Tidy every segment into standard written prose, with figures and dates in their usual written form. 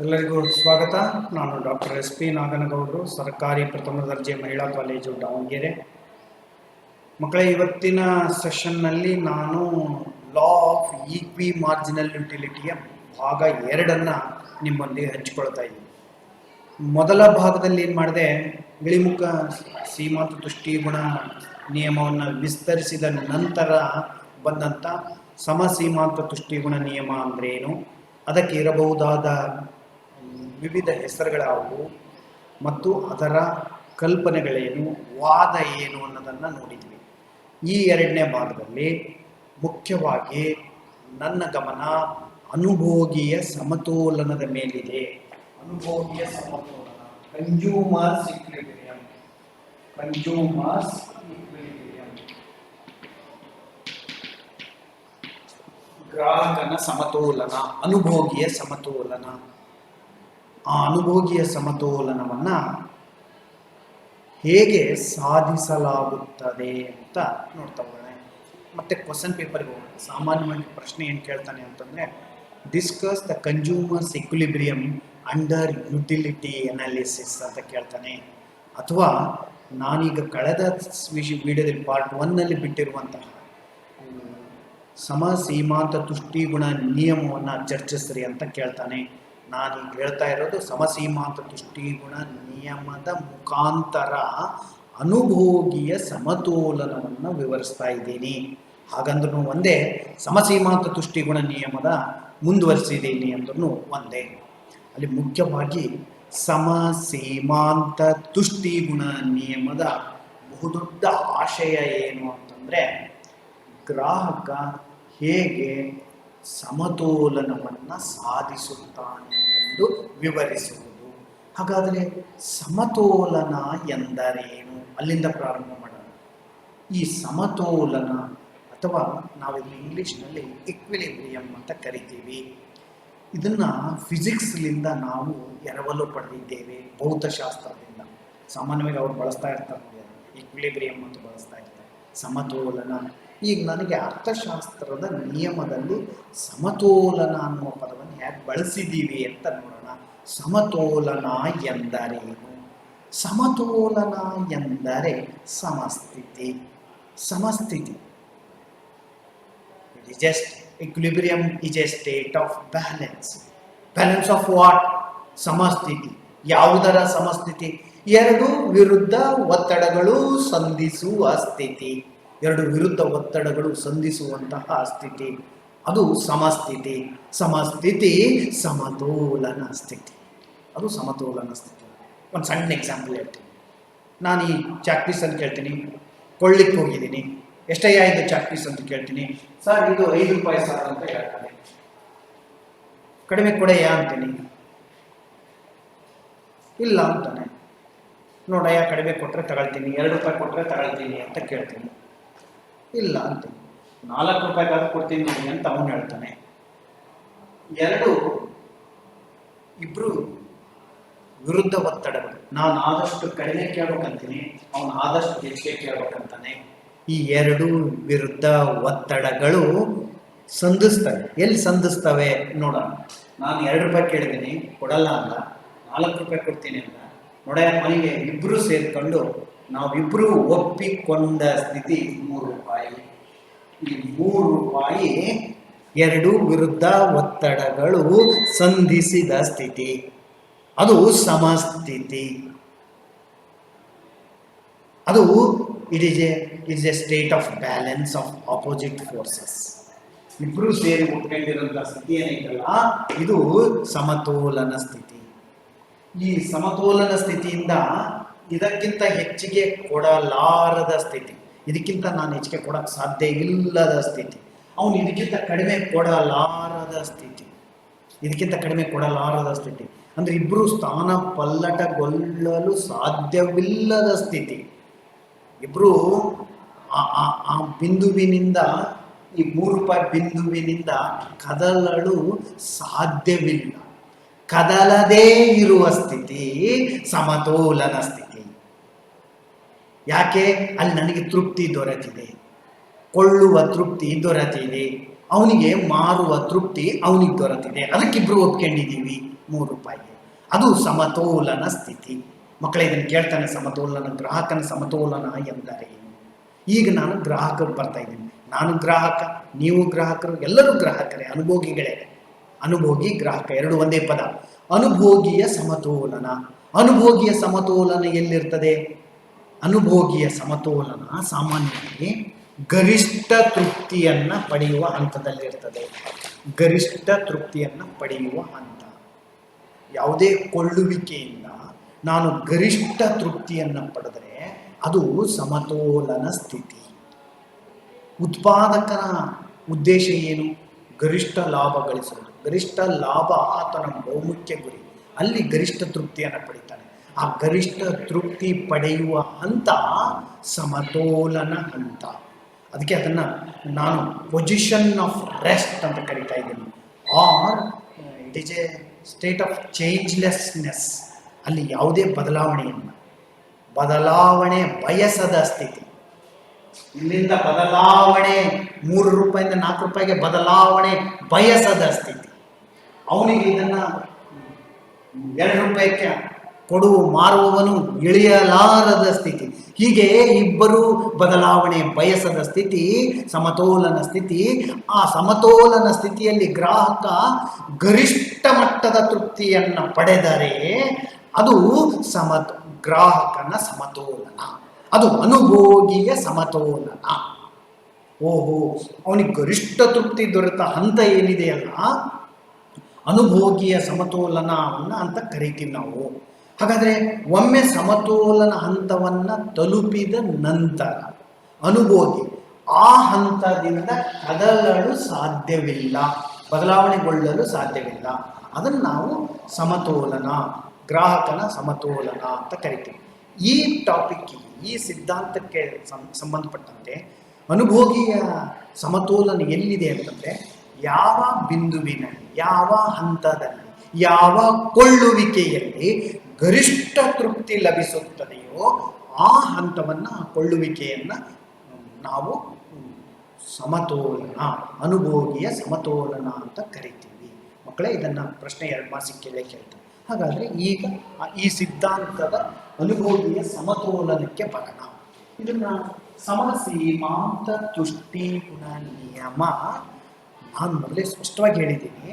ಎಲ್ಲರಿಗೂ ಸ್ವಾಗತ. ನಾನು ಡಾಕ್ಟರ್ SP ನಾಗನಗೌಡರು, ಸರ್ಕಾರಿ ಪ್ರಥಮ ದರ್ಜೆ ಮಹಿಳಾ ಕಾಲೇಜು ದಾವಣಗೆರೆ. ಮಕ್ಕಳೇ, ಇವತ್ತಿನ ಸೆಷನ್ನಲ್ಲಿ ನಾನು ಲಾ ಆಫ್ ಈಕ್ವಿ ಮಾರ್ಜಿನಲ್ ಯುಟಿಲಿಟಿಯ ಭಾಗ 2 ನಿಮ್ಮೊಂದಿಗೆ ಹಂಚಿಕೊಳ್ತಾ ಇದ್ದೀನಿ. ಮೊದಲ ಭಾಗದಲ್ಲಿ ಏನು ಮಾಡಿದೆ, ಇಳಿಮುಖ ಸೀಮಾಂತ ತುಷ್ಟಿಗುಣ ನಿಯಮವನ್ನು ವಿಸ್ತರಿಸಿದ ನಂತರ ಬಂದಂಥ ಸಮಸೀಮಾಂತ ತುಷ್ಟಿಗುಣ ನಿಯಮ ಅಂದ್ರೇನು, ಅದಕ್ಕೆ ಇರಬಹುದಾದ ವಿವಿಧ ಹೆಸರುಗಳಾವು ಮತ್ತು ಅದರ ಕಲ್ಪನೆಗಳೇನು, ವಾದ ಏನು ಅನ್ನೋದನ್ನು ನೋಡಿದ್ವಿ. ಈ 2ನೇ ಭಾಗದಲ್ಲಿ ಮುಖ್ಯವಾಗಿ ನನ್ನ ಗಮನ ಅನುಭೋಗಿಯ ಸಮತೋಲನದ ಮೇಲಿದೆ. ಅನುಭೋಗಿಯ ಸಮತೋಲನ, ಕನ್ಸ್ಯೂಮರ್ಸ್ ಈಕ್ವಿಲಿಬ್ರಿಯಂ. ಗ್ರಾಹಕನ ಸಮತೋಲನ, ಅನುಭೋಗಿಯ ಸಮತೋಲನ. ಆ ಅನುಭೋಗಿಯ ಸಮತೋಲನವನ್ನು ಹೇಗೆ ಸಾಧಿಸಲಾಗುತ್ತದೆ ಅಂತ ನೋಡ್ತಾ ಹೋಗೋಣ. ಮತ್ತೆ ಕ್ವಶನ್ ಪೇಪರ್ಗೆ ಹೋಗೋಣ. ಸಾಮಾನ್ಯವಾಗಿ ಪ್ರಶ್ನೆ ಏನು ಕೇಳ್ತಾನೆ ಅಂತಂದರೆ, discuss the consumers equilibrium under utility analysis ಅಂತ ಕೇಳ್ತಾನೆ. ಅಥವಾ ನಾನೀಗ ಕಳೆದ ವಿಡಿಯೋದಲ್ಲಿ ಪಾರ್ಟ್ 1ನಲ್ಲಿ ಬಿಟ್ಟಿರುವಂತಹ ಸಮಸೀಮಾಂತ ತುಷ್ಟಿಗುಣ ನಿಯಮವನ್ನು ಚರ್ಚಿಸ್ರಿ ಅಂತ ಕೇಳ್ತಾನೆ. ನಾನೀಗ ಹೇಳ್ತಾ ಇರೋದು ಸಮಸೀಮಾಂತ ತುಷ್ಟಿಗುಣ ನಿಯಮದ ಮುಖಾಂತರ ಅನುಭೋಗಿಯ ಸಮತೋಲನವನ್ನು ವಿವರಿಸ್ತಾ ಇದ್ದೀನಿ. ಹಾಗಂದ್ರೂ ಒಂದೇ, ಸಮಸೀಮಾಂತ ತುಷ್ಟಿಗುಣ ನಿಯಮದ ಮುಂದುವರಿಸಿದ್ದೀನಿ ಅಂದ್ರೂ ಒಂದೇ. ಅಲ್ಲಿ ಮುಖ್ಯವಾಗಿ ಸಮಸೀಮಾಂತ ತುಷ್ಟಿಗುಣ ನಿಯಮದ ಬಹುದೊಡ್ಡ ಆಶಯ ಏನು ಅಂತಂದರೆ, ಗ್ರಾಹಕ ಹೇಗೆ ಸಮತೋಲನವನ್ನು ಸಾಧಿಸುತ್ತಾನೆ ಎಂದು ವಿವರಿಸುವುದು. ಹಾಗಾದರೆ ಸಮತೋಲನ ಎಂದರೇನು? ಅಲ್ಲಿಂದ ಪ್ರಾರಂಭ ಮಾಡೋಣ. ಈ ಸಮತೋಲನ ಅಥವಾ ನಾವಿಲ್ಲಿ ಇಂಗ್ಲೀಷ್ನಲ್ಲಿ ಈಕ್ವಿಲಿಬ್ರಿಯಂ ಅಂತ ಕರಿತೀವಿ. ಇದನ್ನು ಫಿಸಿಕ್ಸ್ಲಿಂದ ನಾವು ಎರವಲು ಪಡೆದಿದ್ದೇವೆ, ಭೌತಶಾಸ್ತ್ರದಿಂದ. ಸಾಮಾನ್ಯವಾಗಿ ಅವ್ರು ಬಳಸ್ತಾ ಇರ್ತಾರೆ, ಈಕ್ವಿಲಿಬ್ರಿಯಂ ಅಂತ ಬಳಸ್ತಾ ಇರ್ತಾರೆ, ಸಮತೋಲನ. ಈಗ ನನಗೆ ಅರ್ಥಶಾಸ್ತ್ರದ ನಿಯಮದಲ್ಲಿ ಸಮತೋಲನ ಅನ್ನುವ ಪದವನ್ನು ಯಾಕೆ ಬಳಸಿದ್ದೀವಿ ಅಂತ ನೋಡೋಣ. ಸಮತೋಲನ ಎಂದರೇನು? ಸಮತೋಲನ ಎಂದರೆ ಸಮಸ್ಥಿತಿ. ಸಮಸ್ಥಿತಿ, it is just equilibrium is a state of balance. Balance of what? ಸಮಸ್ಥಿತಿ. ಯಾವುದರ ಸಮಸ್ಥಿತಿ? ಎರಡು ವಿರುದ್ಧ ಒತ್ತಡಗಳು ಸಂಧಿಸುವ ಸ್ಥಿತಿ. ಎರಡು ವಿರುದ್ಧ ಒತ್ತಡಗಳು ಸಂಧಿಸುವಂತಹ ಸ್ಥಿತಿ, ಅದು ಸಮಸ್ಥಿತಿ. ಸಮಸ್ಥಿತಿ ಸಮತೋಲನ ಸ್ಥಿತಿ, ಅದು ಸಮತೋಲನ ಸ್ಥಿತಿ. ಒಂದು ಸಣ್ಣ ಎಕ್ಸಾಂಪಲ್ ಹೇಳ್ತೀನಿ. ನಾನು ಈ ಚಾಕ್ ಪೀಸ್ ಅಂತ ಕೇಳ್ತೀನಿ, ಕೊಳ್ಳಿಕ್ಕೆ ಹೋಗಿದ್ದೀನಿ. ಎಷ್ಟಯ್ಯ ಇದು ಚಾಕ್ ಪೀಸ್ ಅಂತ ಕೇಳ್ತೀನಿ. ಸರ್ ಇದು 5 ರೂಪಾಯಿ ಸರ್ ಅಂತ ಹೇಳ್ತಾನೆ. ಕಡಿಮೆ ಕೊಡೆಯ ಅಂತೀನಿ. ಇಲ್ಲ ಅಂತಾನೆ. ನೋಡಯ್ಯ, ಕಡಿಮೆ ಕೊಟ್ಟರೆ ತಗೊಳ್ತೀನಿ, 2 ರೂಪಾಯಿ ಕೊಟ್ಟರೆ ತಗೊಳ್ತೀನಿ ಅಂತ ಕೇಳ್ತೀನಿ. ಇಲ್ಲ ಅಂತೀನಿ. 4 ರೂಪಾಯಿಗಾದ್ರೂ ಕೊಡ್ತೀನಿ ಅಂತ ಅವನು ಹೇಳ್ತಾನೆ. ಇಬ್ರು ವಿರುದ್ಧ ಒತ್ತಡಗಳು. ನಾನು ಆದಷ್ಟು ಕಡಿಮೆ ಕೇಳ್ಬೇಕಂತೀನಿ, ಅವನು ಆದಷ್ಟು ಹೆಚ್ಚಿಗೆ ಕೇಳ್ಬೇಕಂತಾನೆ. ಈ 2 ವಿರುದ್ಧ ಒತ್ತಡಗಳು ಸಂಧಿಸ್ತವೆ. ಎಲ್ಲಿ ಸಂಧಿಸ್ತವೆ ನೋಡೋಣ. ನಾನು 2 ರೂಪಾಯಿ ಕೇಳಿದ್ದೀನಿ, ಕೊಡಲ್ಲ ಅಂದ. 4 ರೂಪಾಯಿ ಕೊಡ್ತೀನಿ ಅಂತ. ನೋಡ, ಮನೆಗೆ ಇಬ್ಬರು ಸೇರಿಕೊಂಡು ನಾವಿಬ್ಬರು ಒಪ್ಪಿಕೊಂಡ ಸ್ಥಿತಿ 3 ರೂಪಾಯಿ. ಈ 3 ರೂಪಾಯಿ 2 ವಿರುದ್ಧ ಒತ್ತಡಗಳು ಸಂಧಿಸಿದ ಸ್ಥಿತಿ, ಅದು ಸಮಸ್ಥಿತಿ. ಅದು it is A state of balance of opposite forces. ಇಬ್ಬರು ಸೇರಿ ಒಪ್ಕೊಂಡಿರುವಂತಹ ಸ್ಥಿತಿ ಏನೈತಲ್ಲ, ಇದು ಸಮತೋಲನ ಸ್ಥಿತಿ. ಈ ಸಮತೋಲನ ಸ್ಥಿತಿಯಿಂದ ಇದಕ್ಕಿಂತ ಹೆಚ್ಚಿಗೆ ಕೊಡಲಾರದ ಸ್ಥಿತಿ, ಇದಕ್ಕಿಂತ ನಾನು ಹೆಚ್ಚಿಗೆ ಕೊಡಕ್ಕೆ ಸಾಧ್ಯ ಇಲ್ಲದ ಸ್ಥಿತಿ, ಅವನು ಇದಕ್ಕಿಂತ ಕಡಿಮೆ ಕೊಡಲಾರದ ಸ್ಥಿತಿ, ಇದಕ್ಕಿಂತ ಕಡಿಮೆ ಕೊಡಲಾರದ ಸ್ಥಿತಿ. ಅಂದರೆ ಇಬ್ಬರು ಸ್ಥಾನ ಪಲ್ಲಟಗೊಳ್ಳಲು ಸಾಧ್ಯವಿಲ್ಲದ ಸ್ಥಿತಿ. ಇಬ್ಬರು ಆ ಬಿಂದುವಿನಿಂದ, ಈ 3 ರೂಪಾಯಿ ಬಿಂದುವಿನಿಂದ ಕದಲಲು ಸಾಧ್ಯವಿಲ್ಲ. ಕದಲದೇ ಇರುವ ಸ್ಥಿತಿ ಸಮತೋಲನ ಸ್ಥಿತಿ. ಯಾಕೆ? ಅಲ್ಲಿ ನನಗೆ ತೃಪ್ತಿ ದೊರೆತಿದೆ, ಕೊಳ್ಳುವ ತೃಪ್ತಿ ದೊರೆತಿದೆ, ಅವನಿಗೆ ಮಾರುವ ತೃಪ್ತಿ ಅವನಿಗೆ ದೊರೆತಿದೆ, ಅದಕ್ಕಿಬ್ರು ಒಪ್ಕೊಂಡಿದ್ದೀವಿ. ₹3. ಅದು ಸಮತೋಲನ ಸ್ಥಿತಿ. ಮಕ್ಕಳೇ ಇದನ್ನು ಕೇಳ್ತಾನೆ, ಸಮತೋಲನ, ಗ್ರಾಹಕನ ಸಮತೋಲನ ಎಂದರೇನು? ಈಗ ನಾನು ಗ್ರಾಹಕರು ಬರ್ತಾ ಇದ್ದೀನಿ. ನಾನು ಗ್ರಾಹಕ, ನೀವು ಗ್ರಾಹಕರು, ಎಲ್ಲರೂ ಗ್ರಾಹಕರೇ, ಅನುಭೋಗಿಗಳೇ. ಅನುಭೋಗಿ ಗ್ರಾಹಕ ಎರಡು ಒಂದೇ ಪದ. ಅನುಭೋಗಿಯ ಸಮತೋಲನ. ಅನುಭೋಗಿಯ ಸಮತೋಲನ ಎಲ್ಲಿರ್ತದೆ? ಅನುಭೋಗಿಯ ಸಮತೋಲನ ಸಾಮಾನ್ಯವಾಗಿ ಗರಿಷ್ಠ ತೃಪ್ತಿಯನ್ನು ಪಡೆಯುವ ಹಂತದಲ್ಲಿರ್ತದೆ. ಗರಿಷ್ಠ ತೃಪ್ತಿಯನ್ನು ಪಡೆಯುವ ಹಂತ. ಯಾವುದೇ ಕೊಳ್ಳುವಿಕೆಯಿಂದ ನಾನು ಗರಿಷ್ಠ ತೃಪ್ತಿಯನ್ನು ಪಡೆದರೆ ಅದು ಸಮತೋಲನ ಸ್ಥಿತಿ. ಉತ್ಪಾದಕನ ಉದ್ದೇಶ ಏನು? ಗರಿಷ್ಠ ಲಾಭ ಗಳಿಸುವುದು. ಗರಿಷ್ಠ ಲಾಭ ಆತನ ಬಹುಮುಖ್ಯ ಗುರಿ. ಅಲ್ಲಿ ಗರಿಷ್ಠ ತೃಪ್ತಿಯನ್ನು ಪಡಿತಾನೆ. ಆ ಗರಿಷ್ಠ ತೃಪ್ತಿ ಪಡೆಯುವ ಹಂತ ಸಮತೋಲನ ಹಂತ. ಅದಕ್ಕೆ ಅದನ್ನು ನಾನು ಪೊಸಿಷನ್ ಆಫ್ ರೆಸ್ಟ್ ಅಂತ ಕರಿತಾ ಇದ್ದೀನಿ. Or it is a state of changelessness. ಅಲ್ಲಿ ಯಾವುದೇ ಬದಲಾವಣೆ ಬಯಸದ ಸ್ಥಿತಿ. ಇಲ್ಲಿಂದ ಬದಲಾವಣೆ ₹3 ₹4 ಬದಲಾವಣೆ ಬಯಸದ ಸ್ಥಿತಿ. ಅವನಿಗೆ ಇದನ್ನು ₹2 ಕೊಡುವ ಮಾರುವವನು ಇಳಿಯಲಾರದ ಸ್ಥಿತಿ. ಹೀಗೆ ಇಬ್ಬರು ಬದಲಾವಣೆ ಬಯಸದ ಸ್ಥಿತಿ ಸಮತೋಲನ ಸ್ಥಿತಿ. ಆ ಸಮತೋಲನ ಸ್ಥಿತಿಯಲ್ಲಿ ಗ್ರಾಹಕ ಗರಿಷ್ಠ ಮಟ್ಟದ ತೃಪ್ತಿಯನ್ನು ಪಡೆದರೆ ಅದು ಗ್ರಾಹಕನ ಸಮತೋಲನ. ಅದು ಅನುಭೋಗಿಯ ಸಮತೋಲನ. ಓಹೋ, ಅವನಿಗೆ ಗರಿಷ್ಠ ತೃಪ್ತಿ ದೊರೆತ ಹಂತ ಏನಿದೆಯಲ್ಲ, ಅನುಭೋಗಿಯ ಸಮತೋಲನವನ್ನು ಅಂತ ಕರಿತೀವಿ ನಾವು. ಹಾಗಾದರೆ ಒಮ್ಮೆ ಸಮತೋಲನ ಹಂತವನ್ನು ತಲುಪಿದ ನಂತರ ಅನುಭೋಗಿ ಆ ಹಂತದಿಂದ ಕದಲಲು ಸಾಧ್ಯವಿಲ್ಲ, ಬದಲಾವಣೆಗೊಳ್ಳಲು ಸಾಧ್ಯವಿಲ್ಲ. ಅದನ್ನು ನಾವು ಸಮತೋಲನ, ಗ್ರಾಹಕನ ಸಮತೋಲನ ಅಂತ ಕರಿತೀವಿ. ಈ ಟಾಪಿಕ್ಕಿಗೆ, ಈ ಸಿದ್ಧಾಂತಕ್ಕೆ ಸಂಬಂಧಪಟ್ಟಂತೆ ಅನುಭೋಗಿಯ ಸಮತೋಲನ ಎಲ್ಲಿದೆ ಅಂತಂದರೆ, ಯಾವ ಬಿಂದುವಿನಲ್ಲಿ, ಯಾವ ಹಂತದಲ್ಲಿ, ಯಾವ ಕೊಳ್ಳುವಿಕೆಯಲ್ಲಿ ಗರಿಷ್ಠ ತೃಪ್ತಿ ಲಭಿಸುತ್ತದೆಯೋ ಆ ಹಂತವನ್ನು, ಆ ಕೊಳ್ಳುವಿಕೆಯನ್ನು ನಾವು ಸಮತೋಲನ, ಅನುಭೋಗಿಯ ಸಮತೋಲನ ಅಂತ ಕರಿತೀವಿ. ಮಕ್ಕಳೇ, ಇದನ್ನು ಪ್ರಶ್ನೆ 2 ಮಾರ್ಕ್ಸಿಗೆ ಕೇಳ್ತಾರೆ. ಹಾಗಾದರೆ ಈಗ ಈ ಸಿದ್ಧಾಂತದ ಅನುಭೋಗಿಯ ಸಮತೋಲನಕ್ಕೆ ಬರೋಣ. ಇದನ್ನು ಸಮಸೀಮಾಂತ ತುಷ್ಟಿ ಗುಣ ನಿಯಮ, ನಾನು ಮೊದಲೇ ಸ್ಪಷ್ಟವಾಗಿ ಹೇಳಿದ್ದೀನಿ.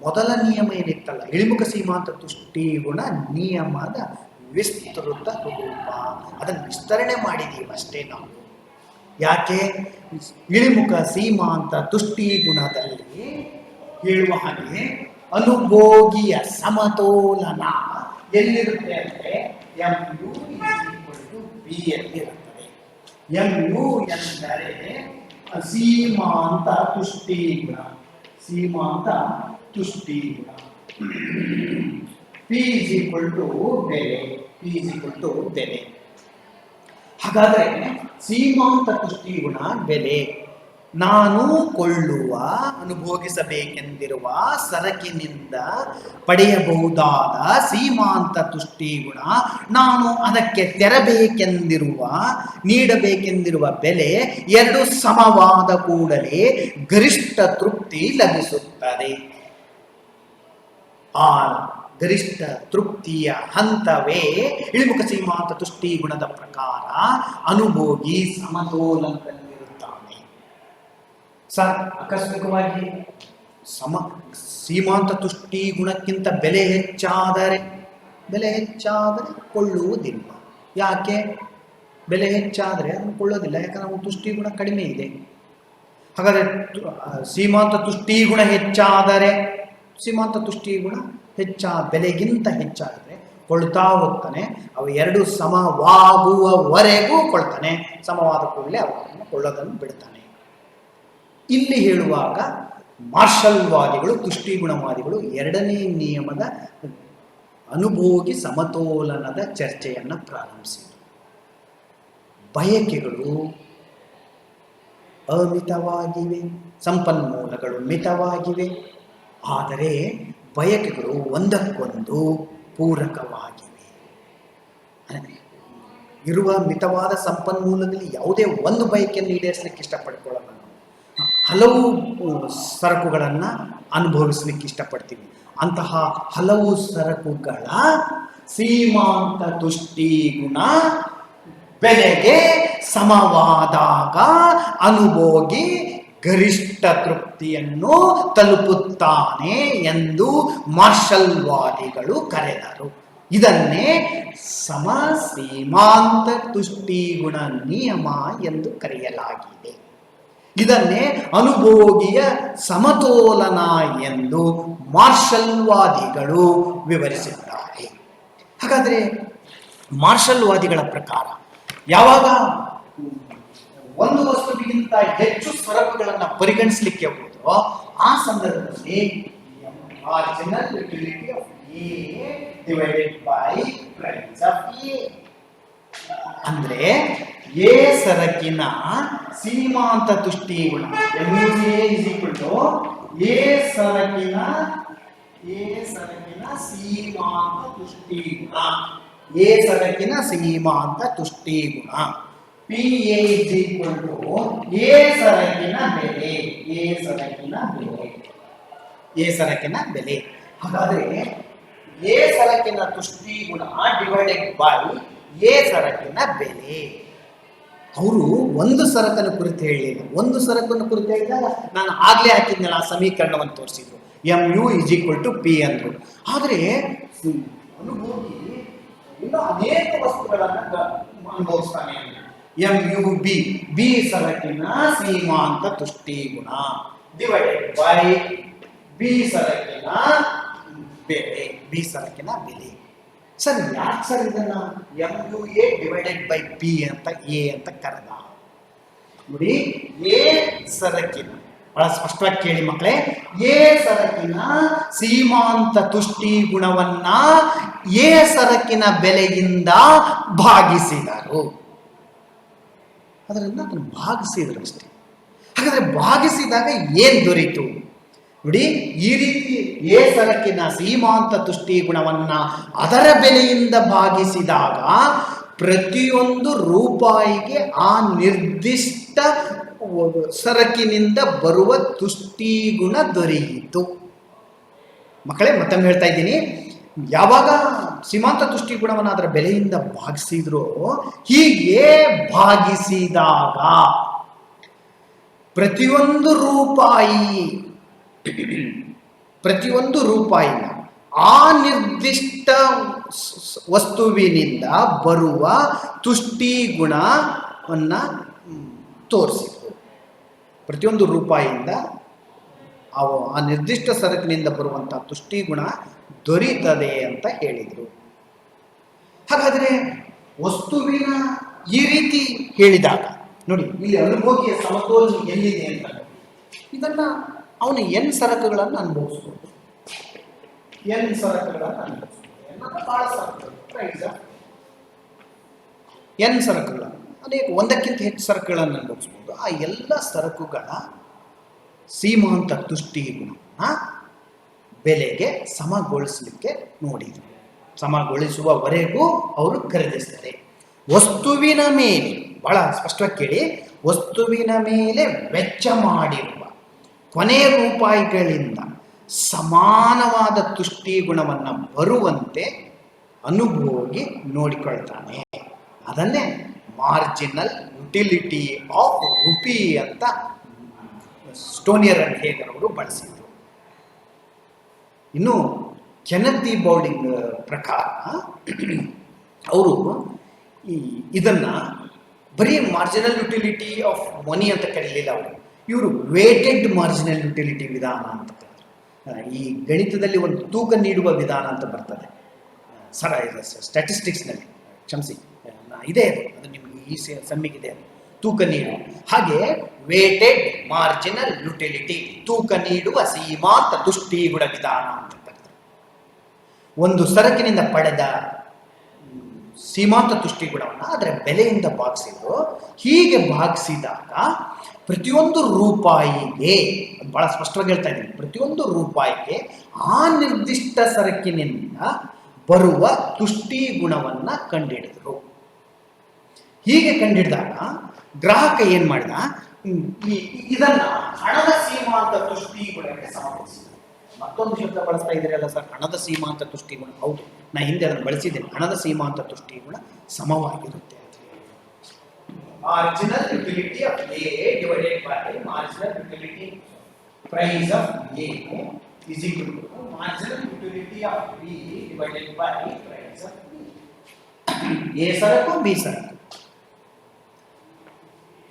ಮೊದಲ ನಿಯಮ ಏನಿತ್ತಲ್ಲ, ಇಳಿಮುಖ ಸೀಮಾಂತ ತುಷ್ಟಿ ಗುಣ ನಿಯಮದ ವಿಸ್ತೃತ ರೂಪ, ಅದನ್ನು ವಿಸ್ತರಣೆ ಮಾಡಿದ್ದೀವಿ ಅಷ್ಟೇ ನಾವು. ಯಾಕೆ? ಇಳಿಮುಖ ಸೀಮಾಂತ ತುಷ್ಟಿ ಗುಣದಲ್ಲಿ ಹೇಳುವ ಹಾಗೆ ಅನುಭೋಗಿಯ ಸಮತೋಲನ ಎಲ್ಲಿರುತ್ತೆ ಅಂದರೆ MU B ಯಲ್ಲಿರುತ್ತದೆ. MU ಎಂದರೆ ಸೀಮಾಂತ ತುಷ್ಟಿ ಗುಣ. ಸೀಮಾಂತ ತುಷ್ಟಿ ಗುಣ. P ಬೆಲೆ. ಹಾಗಾದರೆ ಸೀಮಾಂತ ತುಷ್ಟಿ ಗುಣ ಬೆಲೆ. ನಾನು ಕೊಳ್ಳುವ, ಅನುಭೋಗಿಸಬೇಕೆಂದಿರುವ ಸರಕಿನಿಂದ ಪಡೆಯಬಹುದಾದ ಸೀಮಾಂತ ತುಷ್ಟಿ ಗುಣ, ನಾನು ಅದಕ್ಕೆ ತೆರಬೇಕೆಂದಿರುವ, ನೀಡಬೇಕೆಂದಿರುವ ಬೆಲೆ ಎರಡು ಸಮವಾದ ಕೂಡಲೇ ಗರಿಷ್ಠ ತೃಪ್ತಿ ಲಭಿಸುತ್ತದೆ. ಆ ಗರಿಷ್ಠ ತೃಪ್ತಿಯ ಹಂತವೇ ಇಳಿಮುಖ ಸೀಮಾಂತ ತುಷ್ಟಿ ಗುಣದ ಪ್ರಕಾರ ಅನುಭೋಗಿ ಸಮತೋಲನದಲ್ಲಿರುತ್ತಾನೆ. ಆಕಸ್ಮಿಕವಾಗಿ ಸೀಮಾಂತ ತುಷ್ಟಿ ಗುಣಕ್ಕಿಂತ ಬೆಲೆ ಹೆಚ್ಚಾದರೆ ಕೊಳ್ಳುವುದಿಲ್ಲ. ಯಾಕೆ? ಬೆಲೆ ಹೆಚ್ಚಾದರೆ ಅದನ್ನು ಕೊಳ್ಳೋದಿಲ್ಲ, ಯಾಕಂದ್ರೆ ನಾವು ತುಷ್ಟಿ ಗುಣ ಕಡಿಮೆ ಇದೆ. ಹಾಗಾದರೆ ಸೀಮಾಂತ ತುಷ್ಟಿ ಗುಣ ಹೆಚ್ಚಾದರೆ, ಸೀಮಾಂತ ತುಷ್ಟಿ ಗುಣ ಬೆಲೆಗಿಂತ ಹೆಚ್ಚಾದರೆ ಕೊಳ್ತಾ ಹೋಗ್ತಾನೆ. ಅವು ಎರಡು ಸಮವಾಗುವವರೆಗೂ ಕೊಳ್ತಾನೆ. ಸಮವಾದ ಕೂಡಲೇ ಅವನ್ನು ಕೊಳ್ಳೋದನ್ನು ಬಿಡ್ತಾನೆ. ಇಲ್ಲಿ ಹೇಳುವಾಗ ಮಾರ್ಷಲ್ವಾದಿಗಳು, ತುಷ್ಟಿಗುಣವಾದಿಗಳು ಎರಡನೇ ನಿಯಮದ ಅನುಭೋಗಿ ಸಮತೋಲನದ ಚರ್ಚೆಯನ್ನು ಪ್ರಾರಂಭಿಸಿದರು. ಬಯಕೆಗಳು ಅಮಿತವಾಗಿವೆ, ಸಂಪನ್ಮೂಲಗಳು ಮಿತವಾಗಿವೆ. ಆದರೆ ಬಯಕೆಗಳು ಒಂದಕ್ಕೊಂದು ಪೂರಕವಾಗಿವೆ. ಇರುವ ಮಿತವಾದ ಸಂಪನ್ಮೂಲದಲ್ಲಿ ಯಾವುದೇ ಒಂದು ಬಯಕೆಯನ್ನು ಈಡೇರಿಸಲಿಕ್ಕೆ ಇಷ್ಟಪಡ್ಕೊಳ್ಳೋಣ. ಹಲವು ಸರಕುಗಳನ್ನು ಅನುಭವಿಸ್ಲಿಕ್ಕೆ ಇಷ್ಟಪಡ್ತೀವಿ. ಅಂತಹ ಹಲವು ಸರಕುಗಳ ಸೀಮಾಂತ ತುಷ್ಟಿಗುಣ ಬೆಲೆಗೆ ಸಮವಾದಾಗ ಅನುಭೋಗಿ ಗರಿಷ್ಠ ತೃಪ್ತಿಯನ್ನು ತಲುಪುತ್ತಾನೆ ಎಂದು ಮಾರ್ಷಲ್ವಾದಿಗಳು ಕರೆದರು. ಇದನ್ನೇ ಸಮ ಸೀಮಾಂತ ತುಷ್ಟಿಗುಣ ನಿಯಮ ಎಂದು ಕರೆಯಲಾಗಿದೆ. ಇದನ್ನೇ ಅನುಭೋಗಿಯ ಸಮತೋಲನ ಎಂದು ಮಾರ್ಷಲ್ವಾದಿಗಳು ವಿವರಿಸಿದ್ದಾರೆ. ಹಾಗಾದರೆ ಮಾರ್ಷಲ್ವಾದಿಗಳ ಪ್ರಕಾರ ಯಾವಾಗ ಒಂದು ವಸ್ತುವಿಗಿಂತ ಹೆಚ್ಚು ಸರಕುಗಳನ್ನು ಪರಿಗಣಿಸಲಿಕ್ಕೆ ಹೋದೋ ಆ ಸಂದರ್ಭದಲ್ಲಿ marginal utility of A divided by price of A ಅಂದ್ರೆ ಎ ಸರಕಿನ ಸೀಮಾಂತ ತುಷ್ಟಿಗುಣ ಎ ಸರಕಿನ ಸೀಮಾಂತ ತುಷ್ಟಿಗುಣ ಎ ಸರಕಿನ ಸೀಮಾಂತ ತುಷ್ಟಿಗುಣ ಪಿ ಎ ಸರಕಿನ ಬೆಲೆ ಸರಕಿನ ಬೆಲೆ. ಹಾಗಾದ್ರೆ ಎ ಸರಕಿನ ತುಷ್ಟಿಗುಣ ಡಿವೈಡೆಡ್ ಬೈ ಎ ಸರಕಿನ ಬೆಲೆ. ಅವರು ಒಂದು ಸರಕನ್ನು ಕುರಿತು ಹೇಳಲಿಲ್ಲ. ಒಂದು ಸರಕನ್ನು ಕುರಿತು ಹೇಳಿದಾಗ ನಾನು ಆಗ್ಲೇ ಹಾಕಿದ್ನಲ್ಲ ಆ ಸಮೀಕರಣವನ್ನು ತೋರಿಸಿದ್ರು. MU P ಅಂದ್ರು. ಆದರೆ ಅನುಭೋಗಿ ಇನ್ನು ಅನೇಕ ವಸ್ತುಗಳನ್ನು ಅನುಭವಿಸ್ತಾನೆ. MUB ಬಿ ಸರಕಿನ ಸೀಮಾಂತ ತುಷ್ಟಿಗುಣ ಡಿವೈಡೆಡ್ ಬೈ ಬಿ ಸರಕಿನ ಬೆಲೆ. ಸರ್ ಯಾಕೆ ಸರ್ ಇದನ್ನ MUA ಡಿವೈಡೆಡ್ ಬೈ P ಅಂತ ಎ ಅಂತ ಕರೆದ? ನೋಡಿ, ಎ ಸರಕಿನ ಬಹಳ ಸ್ಪಷ್ಟವಾಗಿ ಕೇಳಿ ಮಕ್ಕಳೇ, ಎ ಸರಕಿನ ಸೀಮಾಂತ ತುಷ್ಟಿಗುಣವನ್ನ ಎ ಸರಕಿನ ಬೆಲೆಯಿಂದ ಭಾಗಿಸಿದರು. ಅದರಿಂದ ಅದನ್ನು ಭಾಗಿಸಿದ್ರು ಅಷ್ಟೇ. ಹಾಗಾದ್ರೆ ಭಾಗಿಸಿದಾಗ ಏನ್ ದೊರೀತು ನೋಡಿ. ಈ ರೀತಿ ಎ ಸರಕಿನ ಸೀಮಾಂತ ತುಷ್ಟಿಗುಣವನ್ನ ಅದರ ಬೆಲೆಯಿಂದ ಭಾಗಿಸಿದಾಗ ಪ್ರತಿಯೊಂದು ರೂಪಾಯಿಗೆ ಆ ನಿರ್ದಿಷ್ಟ ಸರಕಿನಿಂದ ಬರುವ ತುಷ್ಟಿಗುಣ ದೊರೆಯಿತು. ಮಕ್ಕಳೇ, ಮತ್ತೊಮ್ಮೆ ಹೇಳ್ತಾ ಇದ್ದೀನಿ, ಯಾವಾಗ ಸೀಮಾಂತ ತುಷ್ಟಿಗುಣವನ್ನು ಅದರ ಬೆಲೆಯಿಂದ ಭಾಗಿಸಿದ್ರು, ಹೀಗೆ ಭಾಗಿಸಿದಾಗ ಪ್ರತಿಯೊಂದು ರೂಪಾಯಿನ ಆ ನಿರ್ದಿಷ್ಟ ವಸ್ತುವಿನಿಂದ ಬರುವ ತುಷ್ಟಿಗುಣವನ್ನ ತೋರಿಸಿದ್ರು. ಪ್ರತಿಯೊಂದು ರೂಪಾಯಿಯಿಂದ ಆ ನಿರ್ದಿಷ್ಟ ಸರಕಿನಿಂದ ಬರುವಂತಹ ತುಷ್ಟಿಗುಣ ದೊರೀತದೆ ಅಂತ ಹೇಳಿದರು. ಹಾಗಾದರೆ ವಸ್ತುವಿನ ಈ ರೀತಿ ಹೇಳಿದಾಗ ನೋಡಿ, ಇಲ್ಲಿ ಅನುಭೋಗಿಯ ಸಮತೋಲನ ಎಲ್ಲಿದೆ ಅಂತ ಇದನ್ನ ಅವನು ಎನ್ ಸರಕುಗಳನ್ನು ಅನುಭವಿಸ್ಬೋದು. ಎನ್ ಸರಕುಗಳನ್ನು ಎನ್ ಸರಕುಗಳನ್ನು ಅನೇಕ ಒಂದಕ್ಕಿಂತ ಹೆಚ್ಚು ಸರಕುಗಳನ್ನು ಅನುಭವಿಸ್ಬೋದು. ಆ ಎಲ್ಲ ಸರಕುಗಳ ಸೀಮಾಂತ ತುಷ್ಟಿಗುಣ ಬೆಲೆಗೆ ಸಮಗೊಳಿಸಲಿಕ್ಕೆ ನೋಡಿದರು. ಸಮಗೊಳಿಸುವವರೆಗೂ ಅವರು ಖರೀದಿಸ್ತಾರೆ. ವಸ್ತುವಿನ ಮೇಲೆ, ಬಹಳ ಸ್ಪಷ್ಟವಾಗಿ ಕೇಳಿ, ವಸ್ತುವಿನ ಮೇಲೆ ವೆಚ್ಚ ಮಾಡಿರುವ ಕೊನೆಯ ರೂಪಾಯಿಗಳಿಂದ ಸಮಾನವಾದ ತುಷ್ಟಿಗುಣವನ್ನು ಬರುವಂತೆ ಅನುಭೋಗಿ ನೋಡಿಕೊಳ್ತಾನೆ. ಅದನ್ನೇ ಮಾರ್ಜಿನಲ್ ಯುಟಿಲಿಟಿ ಆಫ್ ರುಪಿ ಅಂತ ಸ್ಟೋನಿಯರ್ ಅಂಡ್ ಹೇಗರ್ ಅವರು ಬಳಸಿದರು. ಇನ್ನು ಕೆನೆತ್ ಡಿ ಬೌಲಿಂಗ್ ಪ್ರಕಾರ ಅವರು ಇದನ್ನ ಬರೀ ಮಾರ್ಜಿನಲ್ ಯುಟಿಲಿಟಿ ಆಫ್ ಮನಿ ಅಂತ ಕರೀಲಿಲ್ಲ. ಇವರು ವೇಟೆಡ್ ಮಾರ್ಜಿನಲ್ ಯುಟಿಲಿಟಿ ವಿಧಾನ ಅಂತ ಕರೆದರು. ಈ ಗಣಿತದಲ್ಲಿ ಒಂದು ತೂಕ ನೀಡುವ ವಿಧಾನ ಅಂತ ಬರ್ತದೆ ಸ್ಟ್ಯಾಟಿಸ್ಟಿಕ್ಸ್ನಲ್ಲಿ, ಕ್ಷಮಿಸಿ ಇದೆ ಅದು ನಿಮಗೆ ಈ ಸಮ್ಮಿಗಿದೆ, ತೂಕ ನೀಡುವ. ಹಾಗೆ ವೇಟೆಡ್ ಮಾರ್ಜಿನಲ್ ಯುಟಿಲಿಟಿ, ತೂಕ ನೀಡುವ ಸೀಮಾಂತ ತುಷ್ಟಿಗುಣ ವಿಧಾನ ಅಂತ ಕರೆದರು. ಒಂದು ಸರಕಿನಿಂದ ಪಡೆದ ಸೀಮಾಂತ ತುಷ್ಟಿಗುಣವನ್ನು ಅದರ ಬೆಲೆಯಿಂದ ಭಾಗಿಸಿದ್ರು. ಹೀಗೆ ಭಾಗಿಸಿದಾಗ ಪ್ರತಿಯೊಂದು ರೂಪಾಯಿಗೆ, ಬಹಳ ಸ್ಪಷ್ಟವಾಗಿ ಹೇಳ್ತಾ ಇದ್ದೀನಿ, ಪ್ರತಿಯೊಂದು ರೂಪಾಯಿಗೆ ಆ ನಿರ್ದಿಷ್ಟ ಸರಕಿನಿಂದ ಬರುವ ತುಷ್ಟಿಗುಣವನ್ನು ಕಂಡುಹಿಡಿದ್ರು. ಹೀಗೆ ಕಂಡುಹಿಡಿದಾಗ ಗ್ರಾಹಕ ಏನು ಮಾಡಿದ, ಇದನ್ನ ಹಣದ ಸೀಮಾಂತ ತುಷ್ಟೀಗುಣಕ್ಕೆ ಸಮಗೊಳಿಸಿದೆ. ಮತ್ತೊಂದು ಶಬ್ದ ಬಳಸ್ತಾ ಇದ್ದೀರಲ್ಲ ಸರ್, ಹಣದ ಸೀಮಾಂತ ತುಷ್ಟೀಗುಣ. ಹೌದು, ನಾ ಹಿಂದೆ ಅದನ್ನು ಬಳಸಿದ್ದೇನೆ. ಹಣದ ಸೀಮಾಂತ ತುಷ್ಟೀಗುಣ ಸಮವಾಗಿರುತ್ತೆ ಅಂತ ಹೇಳಿ. Marginal utility of A divided by marginal utility price of A is equal to marginal utility of B divided by price of B. A ಸರಕು B ಸರಕು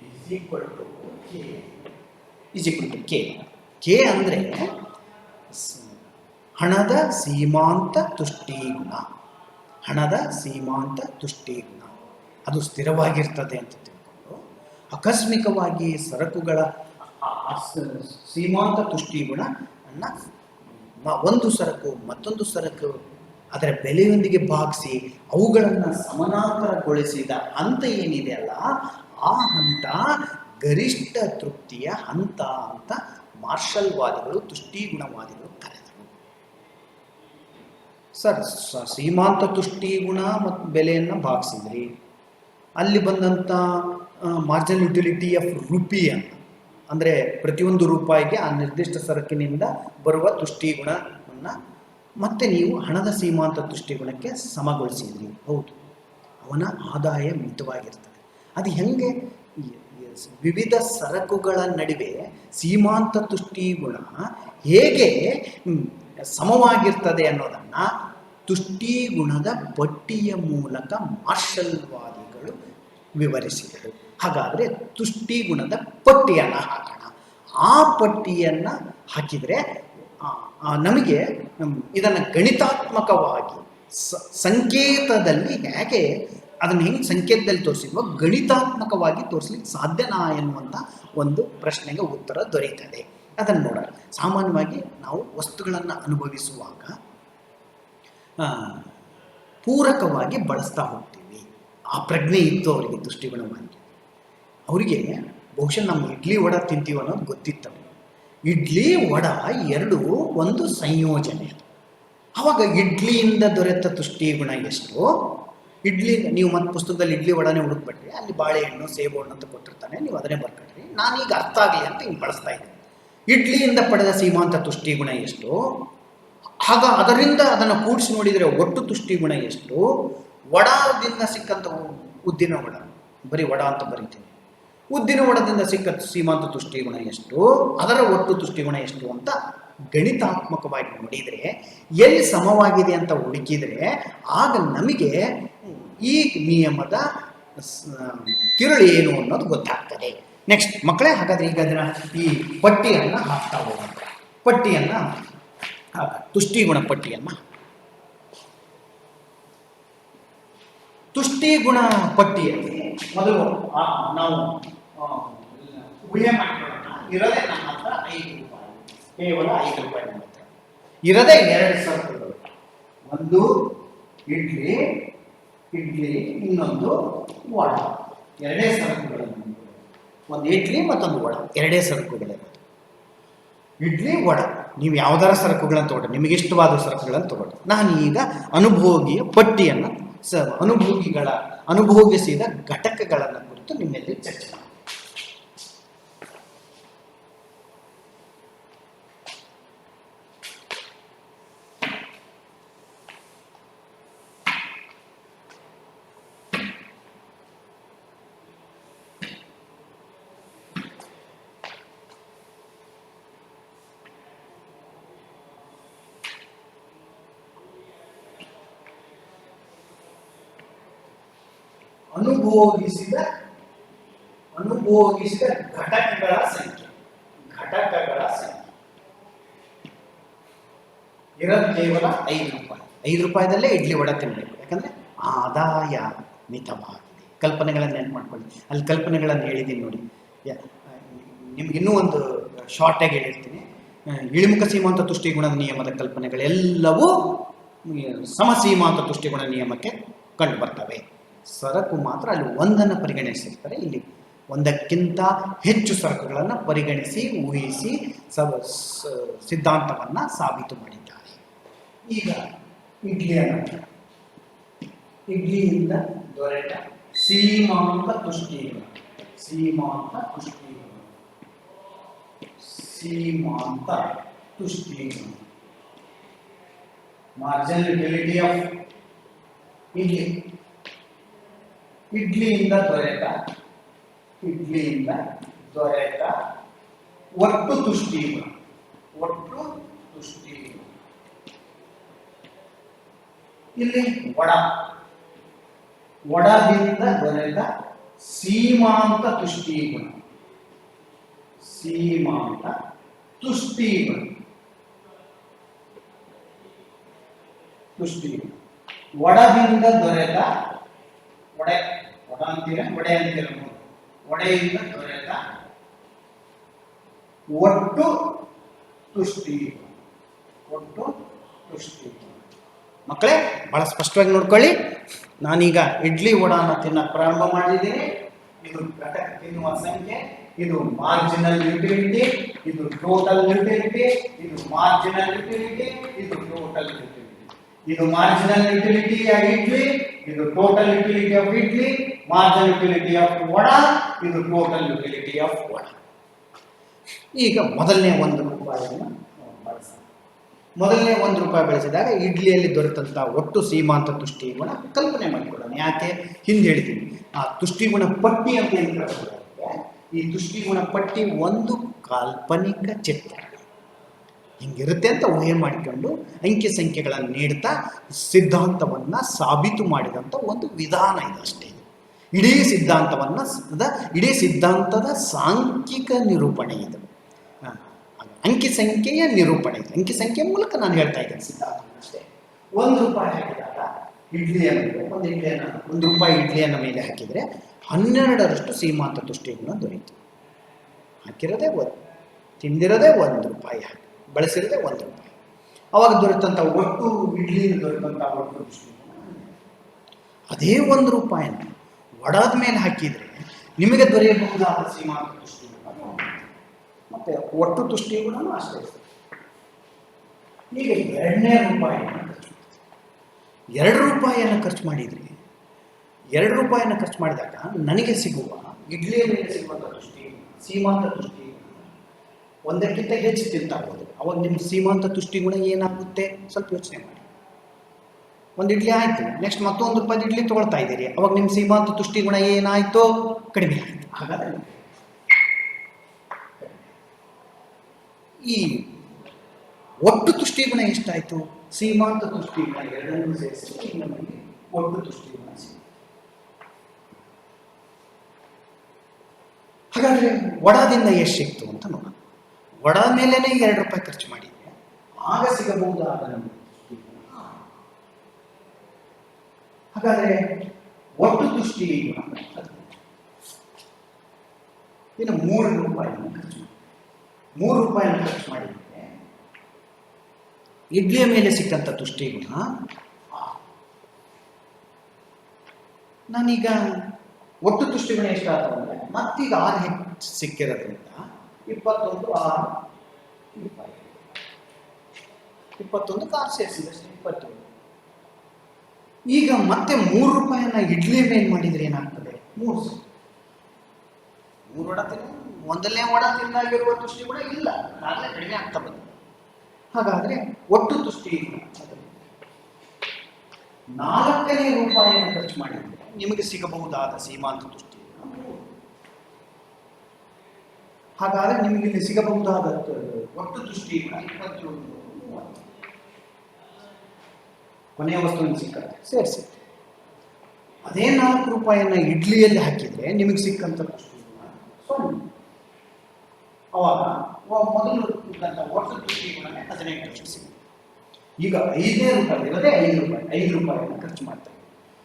is equal to K is equal to K. K ಅಂದ್ರೆ ಹಣದ ಸೀಮಾಂತ ತುಷ್ಟೀಗುಣ. ಹಣದ ಸೀಮಾಂತ ತುಷ್ಟೀಗುಣ ಅದು ಸ್ಥಿರವಾಗಿರ್ತದೆ ಅಂತ ತಿಳ್ಕೊಂಡು, ಆಕಸ್ಮಿಕವಾಗಿ ಸರಕುಗಳ ಸೀಮಾಂತ ತುಷ್ಟೀಗುಣ ಅನ್ನ ಒಂದು ಸರಕು ಮತ್ತೊಂದು ಸರಕು ಅದರ ಬೆಲೆಯೊಂದಿಗೆ ಭಾಗಿಸಿ ಅವುಗಳನ್ನು ಸಮಾನಾಂತರಗೊಳಿಸಿದ ಹಂತ ಏನಿದೆ ಅಲ್ಲ, ಆ ಹಂತ ಗರಿಷ್ಠ ತೃಪ್ತಿಯ ಹಂತ ಅಂತ ಮಾರ್ಷಲ್ವಾದಿಗಳು ತುಷ್ಟೀಗುಣವಾದಿಗಳು ಕರೆದರು. ಸರ್, ಸೀಮಾಂತ ತುಷ್ಟೀಗುಣ ಮತ್ತು ಬೆಲೆಯನ್ನು ಭಾಗಿಸಿದ್ರಿ, ಅಲ್ಲಿ ಬಂದಂಥ ಮಾರ್ಜಿನಲ್ ಯುಟಿಲಿಟಿ ಆಫ್ ರುಪಿ ಅಂತ, ಅಂದರೆ ಪ್ರತಿಯೊಂದು ರೂಪಾಯಿಗೆ ಆ ನಿರ್ದಿಷ್ಟ ಸರಕಿನಿಂದ ಬರುವ ತುಷ್ಟೀಗುಣವನ್ನು ಮತ್ತೆ ನೀವು ಹಣದ ಸೀಮಾಂತ ತುಷ್ಟೀಗುಣಕ್ಕೆ ಸಮಗೊಳಿಸಿದ್ರಿ. ಹೌದು, ಅವನ ಆದಾಯ ಮಿತವಾಗಿರ್ತದೆ. ಅದು ಹೆಂಗೆ ವಿವಿಧ ಸರಕುಗಳ ನಡುವೆ ಸೀಮಾಂತ ತುಷ್ಟೀಗುಣ ಹೇಗೆ ಸಮವಾಗಿರ್ತದೆ ಅನ್ನೋದನ್ನು ತುಷ್ಟೀಗುಣದ ಪಟ್ಟಿಯ ಮೂಲಕ ಮಾರ್ಷಲ್ವಾದಿಗಳು ವಿವರಿಸಿದರು. ಹಾಗಾದರೆ ತುಷ್ಟೀಗುಣದ ಪಟ್ಟಿಯನ್ನು ಹಾಕೋಣ. ಆ ಪಟ್ಟಿಯನ್ನು ಹಾಕಿದರೆ ನಮಗೆ ಇದನ್ನು ಗಣಿತಾತ್ಮಕವಾಗಿ ಸಂಕೇತದಲ್ಲಿ ಹೇಗೆ ಅದನ್ನು ಹೆಂಗೆ ಸಂಕೇತದಲ್ಲಿ ತೋರಿಸಿದ್ವೋ ಗಣಿತಾತ್ಮಕವಾಗಿ ತೋರಿಸ್ಲಿಕ್ಕೆ ಸಾಧ್ಯನಾ ಎನ್ನುವಂಥ ಒಂದು ಪ್ರಶ್ನೆಗೆ ಉತ್ತರ ದೊರೆಯುತ್ತದೆ. ಅದನ್ನು ನೋಡೋಣ. ಸಾಮಾನ್ಯವಾಗಿ ನಾವು ವಸ್ತುಗಳನ್ನು ಅನುಭವಿಸುವಾಗ ಪೂರಕವಾಗಿ ಬಳಸ್ತಾ ಹೋಗ್ತೀವಿ. ಆ ಪ್ರಜ್ಞೆ ಇತ್ತು ಅವರಿಗೆ, ತುಷ್ಟೀಗುಣವಾಗಿ. ಅವರಿಗೆ ಬಹುಶಃ ನಮ್ಮ ಇಡ್ಲಿ ವಡ ತಿಂತೀವಿ ಅನ್ನೋದು ಗೊತ್ತಿತ್ತು. ಇಡ್ಲಿ ವಡ ಎರಡು ಒಂದು ಸಂಯೋಜನೆ. ಆವಾಗ ಇಡ್ಲಿಯಿಂದ ದೊರೆತ ತುಷ್ಟೀಗುಣ ಎಷ್ಟು? ಇಡ್ಲಿ ನೀವು ಮತ್ತೆ ಪುಸ್ತಕದಲ್ಲಿ ಇಡ್ಲಿ ವಡನೆ ಹುಡುಕ್ಬಿಟ್ರಿ, ಅಲ್ಲಿ ಬಾಳೆಹಣ್ಣು ಸೇಬು ಹಣ್ಣು ಅಂತ ಕೊಟ್ಟಿರ್ತಾನೆ, ನೀವು ಅದನ್ನೇ ಬರ್ಕೊಟ್ರಿ. ನಾನೀಗ ಅರ್ಥ ಆಗಲಿ ಅಂತ ಹಿಂಗೆ ಬಳಸ್ತಾ ಇದ್ದೀನಿ. ಇಡ್ಲಿಯಿಂದ ಪಡೆದ ಸೀಮಾಂತ ತುಷ್ಟೀಗುಣ ಎಷ್ಟು? ಆಗ ಅದರಿಂದ ಅದನ್ನು ಕೂಡಿಸಿ ನೋಡಿದರೆ ಒಟ್ಟು ತುಷ್ಟೀಗುಣ ಎಷ್ಟು? ವಡದಿಂದ ಸಿಕ್ಕಂಥ ಉದ್ದಿನ ವಡ, ಬರೀ ವಡ ಅಂತ ಬರೀತೀನಿ, ಉದ್ದಿನ ವಡದಿಂದ ಸಿಕ್ಕ ಸೀಮಾಂತ ತುಷ್ಟೀಗುಣ ಎಷ್ಟು, ಅದರ ಒಟ್ಟು ತುಷ್ಟೀಗುಣ ಎಷ್ಟು ಅಂತ ಗಣಿತಾತ್ಮಕವಾಗಿ ನೋಡಿದರೆ ಎಲ್ಲಿ ಸಮವಾಗಿದೆ ಅಂತ ಹುಡುಕಿದರೆ ಆಗ ನಮಗೆ ಈ ನಿಯಮದ ತಿರುಳು ಏನು ಅನ್ನೋದು ಗೊತ್ತಾಗ್ತದೆ. ನೆಕ್ಸ್ಟ್ ಮಕ್ಕಳೇ, ಹಾಗಾದರೆ ಈಗ ಅದರ ಈ ಪಟ್ಟಿಯನ್ನು ಹಾಕ್ತಾ ಹೋಗೋಣ. ಪಟ್ಟಿಯನ್ನು ತುಷ್ಟೀಗುಣ ಪಟ್ಟಿಯನ್ನು ತುಷ್ಟೀಗುಣ ಪಟ್ಟಿಯಲ್ಲಿ ಮೊದಲು ನಾವು ಊಹೆ ಮಾಡಿಕೊಳ್ಳೋಣ. ಇರೋದೇ ನಮ್ಮ ಹತ್ರ 5 ರೂಪಾಯಿ, ಕೇವಲ 5 ರೂಪಾಯಿ ಮಾತ್ರ. ಇರೋದೇ 2 ಸರಕುಗಳು, ಒಂದು ಇಡ್ಲಿ, ಇನ್ನೊಂದು ವಡ. 2 ಸರಕುಗಳನ್ನು, ಒಂದು ಇಡ್ಲಿ ಮತ್ತೊಂದು ವಡ, 2 ಸರಕುಗಳಿರೋದು. ಇಡ್ಲಿ ವಡ, ನೀವು ಯಾವುದಾರ ಸರಕುಗಳನ್ನು ತಗೊಳ್ಳಿ, ನಿಮಗೆ ಇಷ್ಟವಾದ ಸರಕುಗಳನ್ನು ತಗೊಳ್ಳಿ. ನಾನು ಈಗ ಅನುಭೋಗಿಯ ಪಟ್ಟಿಯನ್ನು ಅನುಭೋಗಿಸಿದ ಘಟಕಗಳನ್ನು ಕುರಿತು ನಿಮ್ಮಲ್ಲಿ ಚರ್ಚೆ ಮಾಡಿ. ಅನುಭೋಗಿಸಿದ ಘಟಕಗಳ ಸಂಖ್ಯೆ ಇರೋದು ಕೇವಲ 5 ರೂಪಾಯಿ. 5 ರೂಪಾಯಿದಲ್ಲೇ ಇಡ್ಲಿ ವಡ ತಿನ್ನಬೇಕು, ಯಾಕಂದರೆ ಆದಾಯ ಮಿತವಾಗಿದೆ. ಕಲ್ಪನೆಗಳನ್ನು ನೆನಪು ಮಾಡ್ಕೊಳ್ಳಿ. ಅಲ್ಲಿ ಕಲ್ಪನೆಗಳನ್ನು ಹೇಳಿದ್ದೀನಿ ನೋಡಿ. ನಿಮ್ಗಿನ್ನೂ ಒಂದು ಶಾರ್ಟಾಗಿ ಹೇಳಿರ್ತೀನಿ. ಇಳಿಮುಖ ಸೀಮಾಂತ ತುಷ್ಟೀಗುಣದ ನಿಯಮದ ಕಲ್ಪನೆಗಳೆಲ್ಲವೂ ಸಮಸೀಮಾಂತ ತುಷ್ಟೀಗುಣ ನಿಯಮಕ್ಕೆ ಕಂಡು ಬರ್ತವೆ. ಸರಕು ಮಾತ್ರ ಅಲ್ಲಿ ಒಂದನ್ನು ಪರಿಗಣಿಸಿರ್ತಾರೆ, ಇಲ್ಲಿ ಒಂದಕ್ಕಿಂತ ಹೆಚ್ಚು ಸರಕುಗಳನ್ನು ಪರಿಗಣಿಸಿ ಊಹಿಸಿ ಸಿದ್ಧಾಂತವನ್ನು ಸಾಬೀತು ಮಾಡಿದ್ದಾರೆ. ಈಗ ಇಡ್ಲಿಯಿಂದ ದೊರೆತ ಸೀಮಾಂತ ತುಷ್ಟೀಗುಣ ಸೀಮಾಂತ ತುಷ್ಟೀಗುಣ. ಮಾರ್ಜಿನಲ್ ಯುಟಿಲಿಟಿ ಆಫ್ ಇಡ್ಲಿ, ಇಡ್ಲಿಯಿಂದ ದೊರೆತ ಒಟ್ಟು ತುಷ್ಟೀಗುಣ. ಇಲ್ಲಿ ಒಡದಿಂದ ದೊರೆತ ಸೀಮಾಂತ ತುಷ್ಟೀಗುಣ. ಒಡದಿಂದ ದೊರೆತ ಒಡೆಯಿಂದ ದೊರೆತ ಒಟ್ಟು ತುಷ್ಟೀಗುಣ. ಮಕ್ಕಳೇ ಬಹಳ ಸ್ಪಷ್ಟವಾಗಿ ನೋಡ್ಕೊಳ್ಳಿ. ನಾನೀಗ ಇಡ್ಲಿ ವಡಾನ ತಿನ್ನಕ್ಕೆ ಪ್ರಾರಂಭ ಮಾಡಿದ್ದೀನಿ. ಇದು ಘಟಕ ತಿನ್ನುವ ಸಂಖ್ಯೆ, ಇದು ಮಾರ್ಜಿನಲ್ ಯುಟಿಲಿಟಿ, ಇದು ಟೋಟಲ್ ಯುಟಿಲಿಟಿ, ಇದು ಮಾರ್ಜಿನಲ್ ಯುಟಿಲಿಟಿ, ಇದು ಟೋಟಲ್ ಯುಟಿಲಿಟಿ. ಇದು ಮಾರ್ಜಿನಲ್ ಯುಟಿಲಿಟಿ ಆಫ್ ಇಡ್ಲಿ, ಇದು total utility of idli, marginal utility of vada, ಇದು ಟೋಟಲ್ ಯುಟಿಲಿಟಿ ಆಫ್ ವಡಾ. ಈಗ ಮೊದಲನೇ ₹1 ಬಳಸ. ಮೊದಲನೇ ₹1 ಬಳಸಿದಾಗ ಇಡ್ಲಿಯಲ್ಲಿ ದೊರೆತಂಥ ಒಟ್ಟು ಸೀಮಾಂತ ತುಷ್ಟೀಗುಣ ಕಲ್ಪನೆ ಮಾಡಿಕೊಳ್ಳೋಣ. ಯಾಕೆ ಹಿಂದೆ ಹೇಳಿದ್ದೀನಿ, ಆ ತುಷ್ಟೀಗುಣ ಪಟ್ಟಿ ಅಂತ ಏನು ಕರೆಸ್ತಾರೆ. ಈ ತುಷ್ಟೀಗುಣ ಪಟ್ಟಿ ಒಂದು ಕಾಲ್ಪನಿಕ ಚಿತ್ರ ಹಿಂಗಿರುತ್ತೆ ಅಂತ ಊಹೆ ಮಾಡಿಕೊಂಡು ಅಂಕಿ ಸಂಖ್ಯೆಗಳನ್ನು ನೀಡ್ತಾ ಸಿದ್ಧಾಂತವನ್ನು ಸಾಬೀತು ಮಾಡಿದಂಥ ಒಂದು ವಿಧಾನ ಇದು ಅಷ್ಟೇ. ಇಡೀ ಸಿದ್ಧಾಂತದ ಸಾಂಖ್ಯಿಕ ನಿರೂಪಣೆ ಇದು, ಅಂಕಿ ಸಂಖ್ಯೆಯ ನಿರೂಪಣೆ ಇದು. ಅಂಕಿ ಸಂಖ್ಯೆ ಮೂಲಕ ನಾನು ಹೇಳ್ತಾ ಇದ್ದೇನೆ ಸಿದ್ಧಾಂತ ಅಷ್ಟೇ. ₹1 ಹಾಕಿದಾಗ ₹1 ಇಡ್ಲಿಯನ್ನು ಮೇಲೆ ಹಾಕಿದರೆ 12ರಷ್ಟು ಸೀಮಾಂತ ತುಷ್ಟೀಗುಣ ದೊರೆಯಿತು. ಹಾಕಿರೋದೇ ತಿಂದಿರೋದೇ ₹1 ಹಾಕಿ, ಬಳಸಿರೋದೇ ₹1. ಅವಾಗ ದೊರೆತಂಥ ಒಟ್ಟು ಇಡ್ಲಿಯಿಂದ ದೊರೆತಂಥ ಒಟ್ಟು ತುಷ್ಟೀಗುಣ ಅದೇ ₹1 ವಡಾದ ಮೇಲೆ ಹಾಕಿದರೆ ನಿಮಗೆ ದೊರೆಯಬಹುದಾದ ಸೀಮಾಂತ ತುಷ್ಟೀಗುಣ ಮತ್ತೆ ಒಟ್ಟು ತುಷ್ಟೀಗುಣನೂ ಅಷ್ಟೇ. ಈಗ ಎರಡನೇ ₹2 ಖರ್ಚು ಮಾಡಿದ್ರಿ. ₹2 ಖರ್ಚು ಮಾಡಿದಾಗ ನನಗೆ ಸಿಗುವ ಇಡ್ಲಿಯ ಮೇಲೆ ಸಿಗುವಂಥ ತುಷ್ಟೀಗುಣ ಸೀಮಾಂತ ತುಷ್ಟೀಗುಣ ಒಂದಕ್ಕಿಂತ ಹೆಚ್ಚು ತಿಂತಾಗ್ಬೋದು. ಅವಾಗ ನಿಮ್ಮ ಸೀಮಾಂತ ತುಷ್ಟೀಗುಣ ಏನಾಗುತ್ತೆ ಸ್ವಲ್ಪ ಯೋಚನೆ ಮಾಡಿ. ಒಂದು ಇಡ್ಲಿ ಆಯಿತು, ನೆಕ್ಸ್ಟ್ ಮತ್ತೊಂದು ₹1 ಇಡ್ಲಿ ತೊಗೊಳ್ತಾ ಇದ್ದೀರಿ, ಅವಾಗ ನಿಮ್ಮ ಸೀಮಾಂತ ತುಷ್ಟೀಗುಣ ಏನಾಯಿತು? ಕಡಿಮೆ ಆಯಿತು. ಹಾಗಾದರೆ ಈ ಒಟ್ಟು ತುಷ್ಟೀಗುಣ ಎಷ್ಟಾಯಿತು? ಸೀಮಾಂತ ತುಷ್ಟೀಗುಣ ಎರಡನ್ನೂ ಸೇರಿಸಿ ನಮಗೆ ಒಟ್ಟು ತುಷ್ಟೀಗುಣ ಸಿಗುತ್ತೆ. ಹಾಗಾದರೆ ವಡಾದಿಂದ ಎಷ್ಟು ಸಿಕ್ತು ಅಂತ ನೋಡೋಣ. ವಡಾ ಮೇಲೇನೆ ₹2 ಖರ್ಚು ಮಾಡಿದ್ದೆ, ಆಗ ಸಿಗಬಹುದಾದ ನಮಗೆ ತುಷ್ಟೀಗುಣ. ಹಾಗಾದರೆ ಒಟ್ಟು ತುಷ್ಟೀಗುಣ ಇನ್ನು ₹3 ಖರ್ಚು ಖರ್ಚು ಮಾಡಿದ್ದೆ. ಇಡ್ಲಿಯ ಮೇಲೆ ಸಿಕ್ಕಂಥ ತುಷ್ಟೀಗುಣ ನಾನೀಗ ಒಟ್ಟು ತುಷ್ಟೀಗುಣ ಎಷ್ಟಾಯ್ತು ಅಂದರೆ ಮತ್ತೀಗ 6 ಹೆಚ್ಚು ಸಿಕ್ಕಿರೋದ್ರಿಂದ 21 ಕಾರ್ ಸೇರಿಸಿದಷ್ಟು 21. ಈಗ ಮತ್ತೆ ₹3 ಇಡ್ಲಿ ಮೇಲೆ ಮಾಡಿದರೆ ಏನಾಗ್ತದೆ? 3 ವಡ ತಿನ್ನ ಒಂದನೇ ವಡ ತಿಂದಾಗಿರುವ ತುಷ್ಟೀಗುಣ ಇಲ್ಲ, ಆಗಲೇ ಕಡಿಮೆ ಆಗ್ತಾ ಬಂದಿದೆ. ಹಾಗಾದರೆ ಒಟ್ಟು ತುಷ್ಟೀಗುಣ ₹4 ಖರ್ಚು ಮಾಡಿದರೆ ನಿಮಗೆ ಸಿಗಬಹುದಾದ ಸೀಮಾಂತ ತುಷ್ಟೀಗುಣ 3. ಹಾಗಾದರೆ ನಿಮಗೆ ಇಲ್ಲಿ ಸಿಗಬಹುದಾದ ಒಟ್ಟು ತುಷ್ಟೀಗುಣ 21, 30. ಕೊನೆಯ ವಸ್ತುವಿನ ಸಿಕ್ಕಂತೆ ಸೇರಿಸಿದೆ. ಅದೇ ₹4 ಇಡ್ಲಿಯಲ್ಲಿ ಹಾಕಿದರೆ ನಿಮಗೆ ಸಿಕ್ಕಂಥ ತುಷ್ಟೀಗುಣ 0. ಅವಾಗ ಮೊದಲು ಇದ್ದಂಥ ಒಟ್ಟು ತುಷ್ಟೀಗುಣನೇ 18 ಸಿಗುತ್ತೆ. ಈಗ ₹5 ಇರೋದೇ ₹5 ಖರ್ಚು ಮಾಡ್ತಾರೆ.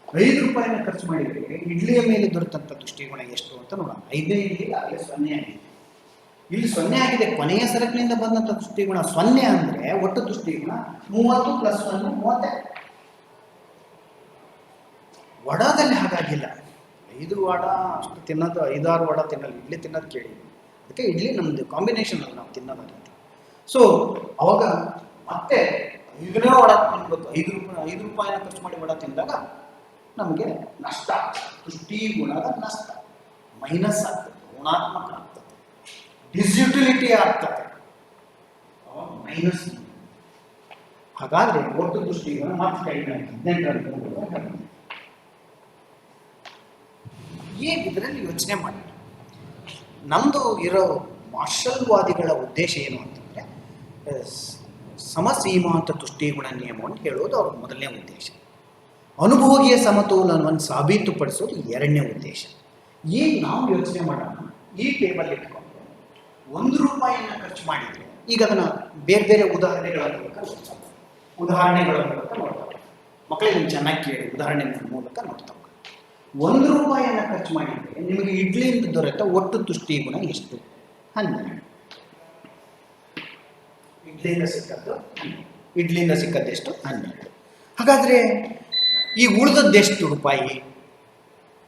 ₹5 ಖರ್ಚು ಮಾಡಿದರೆ ಇಡ್ಲಿಯ ಮೇಲೆ ದೊರೆತಂಥ ತುಷ್ಟೀಗುಣ ಎಷ್ಟು ಅಂತ ನೋಡೋಣ. 5 ಇಡ್ಲಿ ಆಗಲೇ 0 ಆಗಿದೆ, ಇಲ್ಲಿ 0 ಆಗಿದೆ. ಕೊನೆಯ ಸರಕಿನಿಂದ ಬಂದಂಥ ತುಷ್ಟೀಗುಣ 0 ಅಂದರೆ ಒಟ್ಟು ತುಷ್ಟೀಗುಣ 30 + 1 30. ವಡಾದಲ್ಲಿ ಹಾಗಾಗಿಲ್ಲ. 5 ವಡ ಅಷ್ಟು ತಿನ್ನೋದು, 5-6 ವಡ ತಿನ್ನಲ್ಲ, ಇಡ್ಲಿ ತಿನ್ನೋದು ಕೇಳಿ. ಅದಕ್ಕೆ ಇಡ್ಲಿ ನಮ್ಮದು ಕಾಂಬಿನೇಷನ್ ಅಲ್ಲಿ ನಾವು ತಿನ್ನೋದು ರೀತಿ. ಸೊ ಅವಾಗ ಮತ್ತೆ 5ನೇ ವಡ ತಿನ್ಬೇಕು, ₹5 ಖರ್ಚು ಮಾಡಿ ವಡ ತಿಂದಾಗ ನಮಗೆ ನಷ್ಟ, ತುಷ್ಟೀಗುಣದ ನಷ್ಟ ಮೈನಸ್ ಆಗ್ತದೆ, ಋಣಾತ್ಮಕ ಆಗ್ತದೆ, ಡಿಸ್ಯುಟಿಲಿಟಿ ಆಗ್ತದೆ. ಮೈನಸ್. ಹಾಗಾದ್ರೆ ಒಟ್ಟು ತುಷ್ಟಿಗುಣ ಮತ್ತೆ ಕಡಿಮೆ ಆಯ್ತು, 18 ಈಗ ಇದರಲ್ಲಿ ಯೋಚನೆ ಮಾಡಿ, ನಮ್ಮದು ಇರೋ ಮಾರ್ಷಲ್ವಾದಿಗಳ ಉದ್ದೇಶ ಏನು ಅಂತಂದರೆ ಸಮಸೀಮಾಂತ ತುಷ್ಟಿಗುಣ ನಿಯಮವನ್ನು ಹೇಳೋದು ಅವ್ರ ಮೊದಲನೇ ಉದ್ದೇಶ. ಅನುಭೋಗಿಯ ಸಮತೋಲನವನ್ನು ಸಾಬೀತುಪಡಿಸೋದು ಎರಡನೇ ಉದ್ದೇಶ. ಈಗ ನಾವು ಯೋಚನೆ ಮಾಡೋಣ, ಈ ಟೇಬಲ್ ಇಟ್ಕೊಂಡು ₹1 ಖರ್ಚು ಮಾಡಿದರೆ, ಈಗ ಅದನ್ನು ಬೇರೆ ಬೇರೆ ಉದಾಹರಣೆಗಳ ಮೂಲಕ ನೋಡ್ತಾರೆ. ಮಕ್ಕಳಿಗೆ ಚೆನ್ನಾಗಿ ಕೇಳಿ, ಉದಾಹರಣೆಗಳ ಮೂಲಕ ನೋಡ್ತಾವೆ. ₹1 ಖರ್ಚು ಮಾಡಿದರೆ ನಿಮಗೆ ಇಡ್ಲಿಯಿಂದ ದೊರೆತ ಒಟ್ಟು ತುಷ್ಟಿಗುಣ ಎಷ್ಟು? 12. ಇಡ್ಲಿಯಿಂದ ಸಿಕ್ಕದ್ದೆಷ್ಟು? 12. ಹಾಗಾದರೆ ಈ ಉಳಿದದ್ದೆಷ್ಟು ರೂಪಾಯಿ?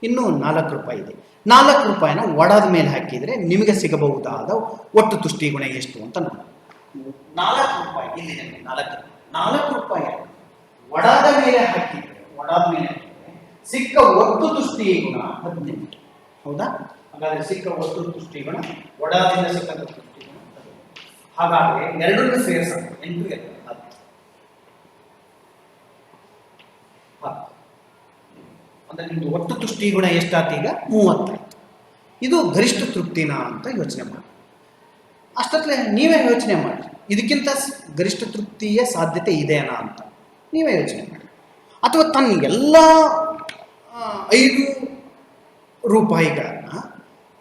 ಇನ್ನೂ ₹4 ಇದೆ. ₹4 ಒಡದ ಮೇಲೆ ಹಾಕಿದರೆ ನಿಮಗೆ ಸಿಗಬಹುದಾದ ಒಟ್ಟು ತುಷ್ಟಿಗುಣ ಎಷ್ಟು ಅಂತ ನೋಡಿ. ₹4 ಇಲ್ಲಿದೆ. ₹4 ಒಡದ ಮೇಲೆ ಹಾಕಿದರೆ ಸಿಕ್ಕ ಒಟ್ಟು ತುಷ್ಟಿಗುಣ 18. ಹೌದಾ? ಹಾಗಾದ್ರೆ ಸಿಕ್ಕ ಒಟ್ಟು ತುಷ್ಟಿಗುಣ, ಒಡದಿಂದ ಸಿಕ್ಕಂತ ತುಷ್ಟಿಗುಣ. ಹಾಗಾದ್ರೆ ಎರಡನ್ನೂ ಸೇರಿಸೋಣ. 8 10. ಅಂದ್ರೆ ನಿಮ್ದು ಒಟ್ಟು ತುಷ್ಟಿಗುಣ ಎಷ್ಟಾಯ್ತು? ಈಗ 30 ಆಯ್ತು. ಇದು ಗರಿಷ್ಠ ತೃಪ್ತಿನ ಅಂತ ಯೋಚನೆ ಮಾಡಿ. ಅಷ್ಟೊತ್ತಲೆ ನೀವೇ ಯೋಚನೆ ಮಾಡಿ, ಇದಕ್ಕಿಂತ ಗರಿಷ್ಠ ತೃಪ್ತಿಯ ಸಾಧ್ಯತೆ ಇದೆನಾ ಅಂತ ನೀವೇ ಯೋಚನೆ ಮಾಡಿ. ಅಥವಾ ತನ್ನ ಎಲ್ಲ ₹5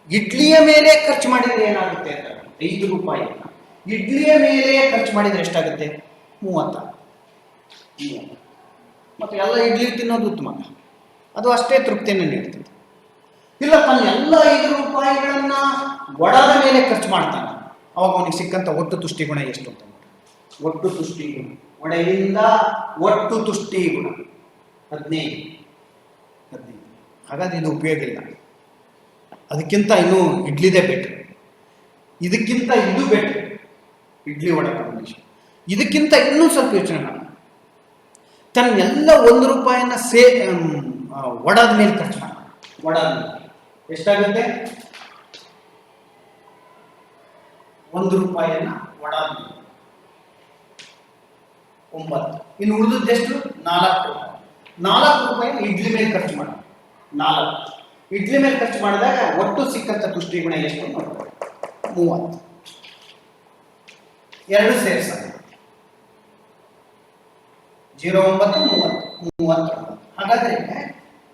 ಇಡ್ಲಿಯ ಮೇಲೆ ಖರ್ಚು ಮಾಡಿದರೆ ಏನಾಗುತ್ತೆ ಅಂತ, ₹5 ಇಡ್ಲಿಯ ಮೇಲೆ ಖರ್ಚು ಮಾಡಿದರೆ ಎಷ್ಟಾಗುತ್ತೆ? 30. ಮತ್ತು ಎಲ್ಲ ಇಡ್ಲಿ ತಿನ್ನೋದು ಉತ್ತಮ, ಅದು ಅಷ್ಟೇ ತೃಪ್ತಿಯನ್ನು ನೀಡ್ತದೆ. ಇಲ್ಲ, ತನ್ನ ಎಲ್ಲ ₹5 ಒಡದ ಮೇಲೆ ಖರ್ಚು ಮಾಡ್ತಾನೆ, ಅವಾಗ ಅವನಿಗೆ ಸಿಕ್ಕಂಥ ಒಟ್ಟು ತುಷ್ಟಿಗುಣ ಎಷ್ಟು ಅಂತ ನೋಡಿ. ಒಟ್ಟು ತುಷ್ಟಿಗುಣ ಒಡೆಯಿಂದ ಒಟ್ಟು ತುಷ್ಟಿಗುಣ 15. ಹಾಗಾದ್ರೆ ಇದು ಉಪಯೋಗ ಇಲ್ಲ. ಅದಕ್ಕಿಂತ ಇನ್ನೂ ಇಡ್ಲಿದೇ ಬೆಟ್ರ್, ಇದಕ್ಕಿಂತ ಇದು ಬೆಟ್ರ್. ಇಡ್ಲಿ ವಡೆ ಕಾಂಬಿನೇಷನ್. ಇದಕ್ಕಿಂತ ಇನ್ನೂ ಸ್ವಲ್ಪ ಯೋಚನೆ ಮಾಡಿ, ತನ್ನೆಲ್ಲ ₹1 ಒಡದ ಮೇಲೆ ಖರ್ಚು ಮಾಡಿ. ಒಡದ ಎಷ್ಟಾಗುತ್ತೆ? ₹1 ಒಡದ ಮೇಲೆ 9. ಇನ್ನು ಉಳಿದದ್ದೆಷ್ಟು? ₹4 ಇಡ್ಲಿ ಮೇಲೆ ಖರ್ಚು ಮಾಡಿ. 4 ಇಡ್ಲಿ ಮೇಲೆ ಖರ್ಚು ಮಾಡಿದಾಗ ಒಟ್ಟು ಸಿಕ್ಕಂತ ತುಷ್ಟಿಗುಣ ಎಷ್ಟು? 30. ಎರಡು ಸೇರಿಸ 0 9 30. ಹಾಗಾದ್ರೆ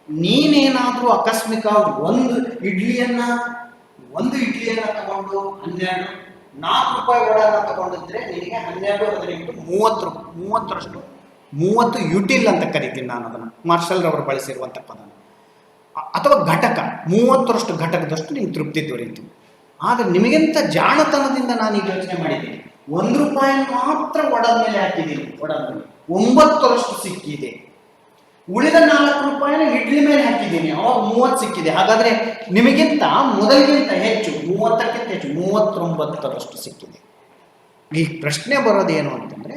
ನೀನೇನಾದ್ರೂ ಆಕಸ್ಮಿಕ ಒಂದು ಇಡ್ಲಿಯನ್ನ ತಗೊಂಡು 12 ₹4 ಒಡನ ತಗೊಂಡಿದ್ರೆ ನಿನಗೆ 12 30 30 ಯುಟಿಲ್ ಅಂತ ಕರಿತೀನಿ ನಾನು ಅದನ್ನು, ಮಾರ್ಷಲ್ ರವರು ಬಳಸಿರುವಂಥ ಪದ. ಅಥವಾ ಘಟಕ 30ರಷ್ಟು ಘಟಕದಷ್ಟು ನಿಮ್ಗೆ ತೃಪ್ತಿ ದೊರೆಯಿತು. ಆದರೆ ನಿಮಗೆಂತ ಜಾಣತನದಿಂದ ನಾನು ಈಗ ಯೋಚನೆ ಮಾಡಿದ್ದೀನಿ, ₹1 ಮಾತ್ರ ಒಡದ ಮೇಲೆ ಹಾಕಿದ್ದೀನಿ. ಒಡದ ಮೇಲೆ 9ರಷ್ಟು ಸಿಕ್ಕಿದೆ. ಉಳಿದ ₹4 ಇಡ್ಲಿ ಮೇಲೆ ಹಾಕಿದ್ದೀನಿ, ಅವಾಗ 30 ಸಿಕ್ಕಿದೆ. ಹಾಗಾದ್ರೆ ನಿಮಗಿಂತ ಮೊದಲಿಗಿಂತ ಹೆಚ್ಚು, 30ಕ್ಕಿಂತ ಹೆಚ್ಚು 39ರಷ್ಟು ಸಿಕ್ಕಿದೆ. ಈ ಪ್ರಶ್ನೆ ಬರೋದೇನು ಅಂತಂದ್ರೆ,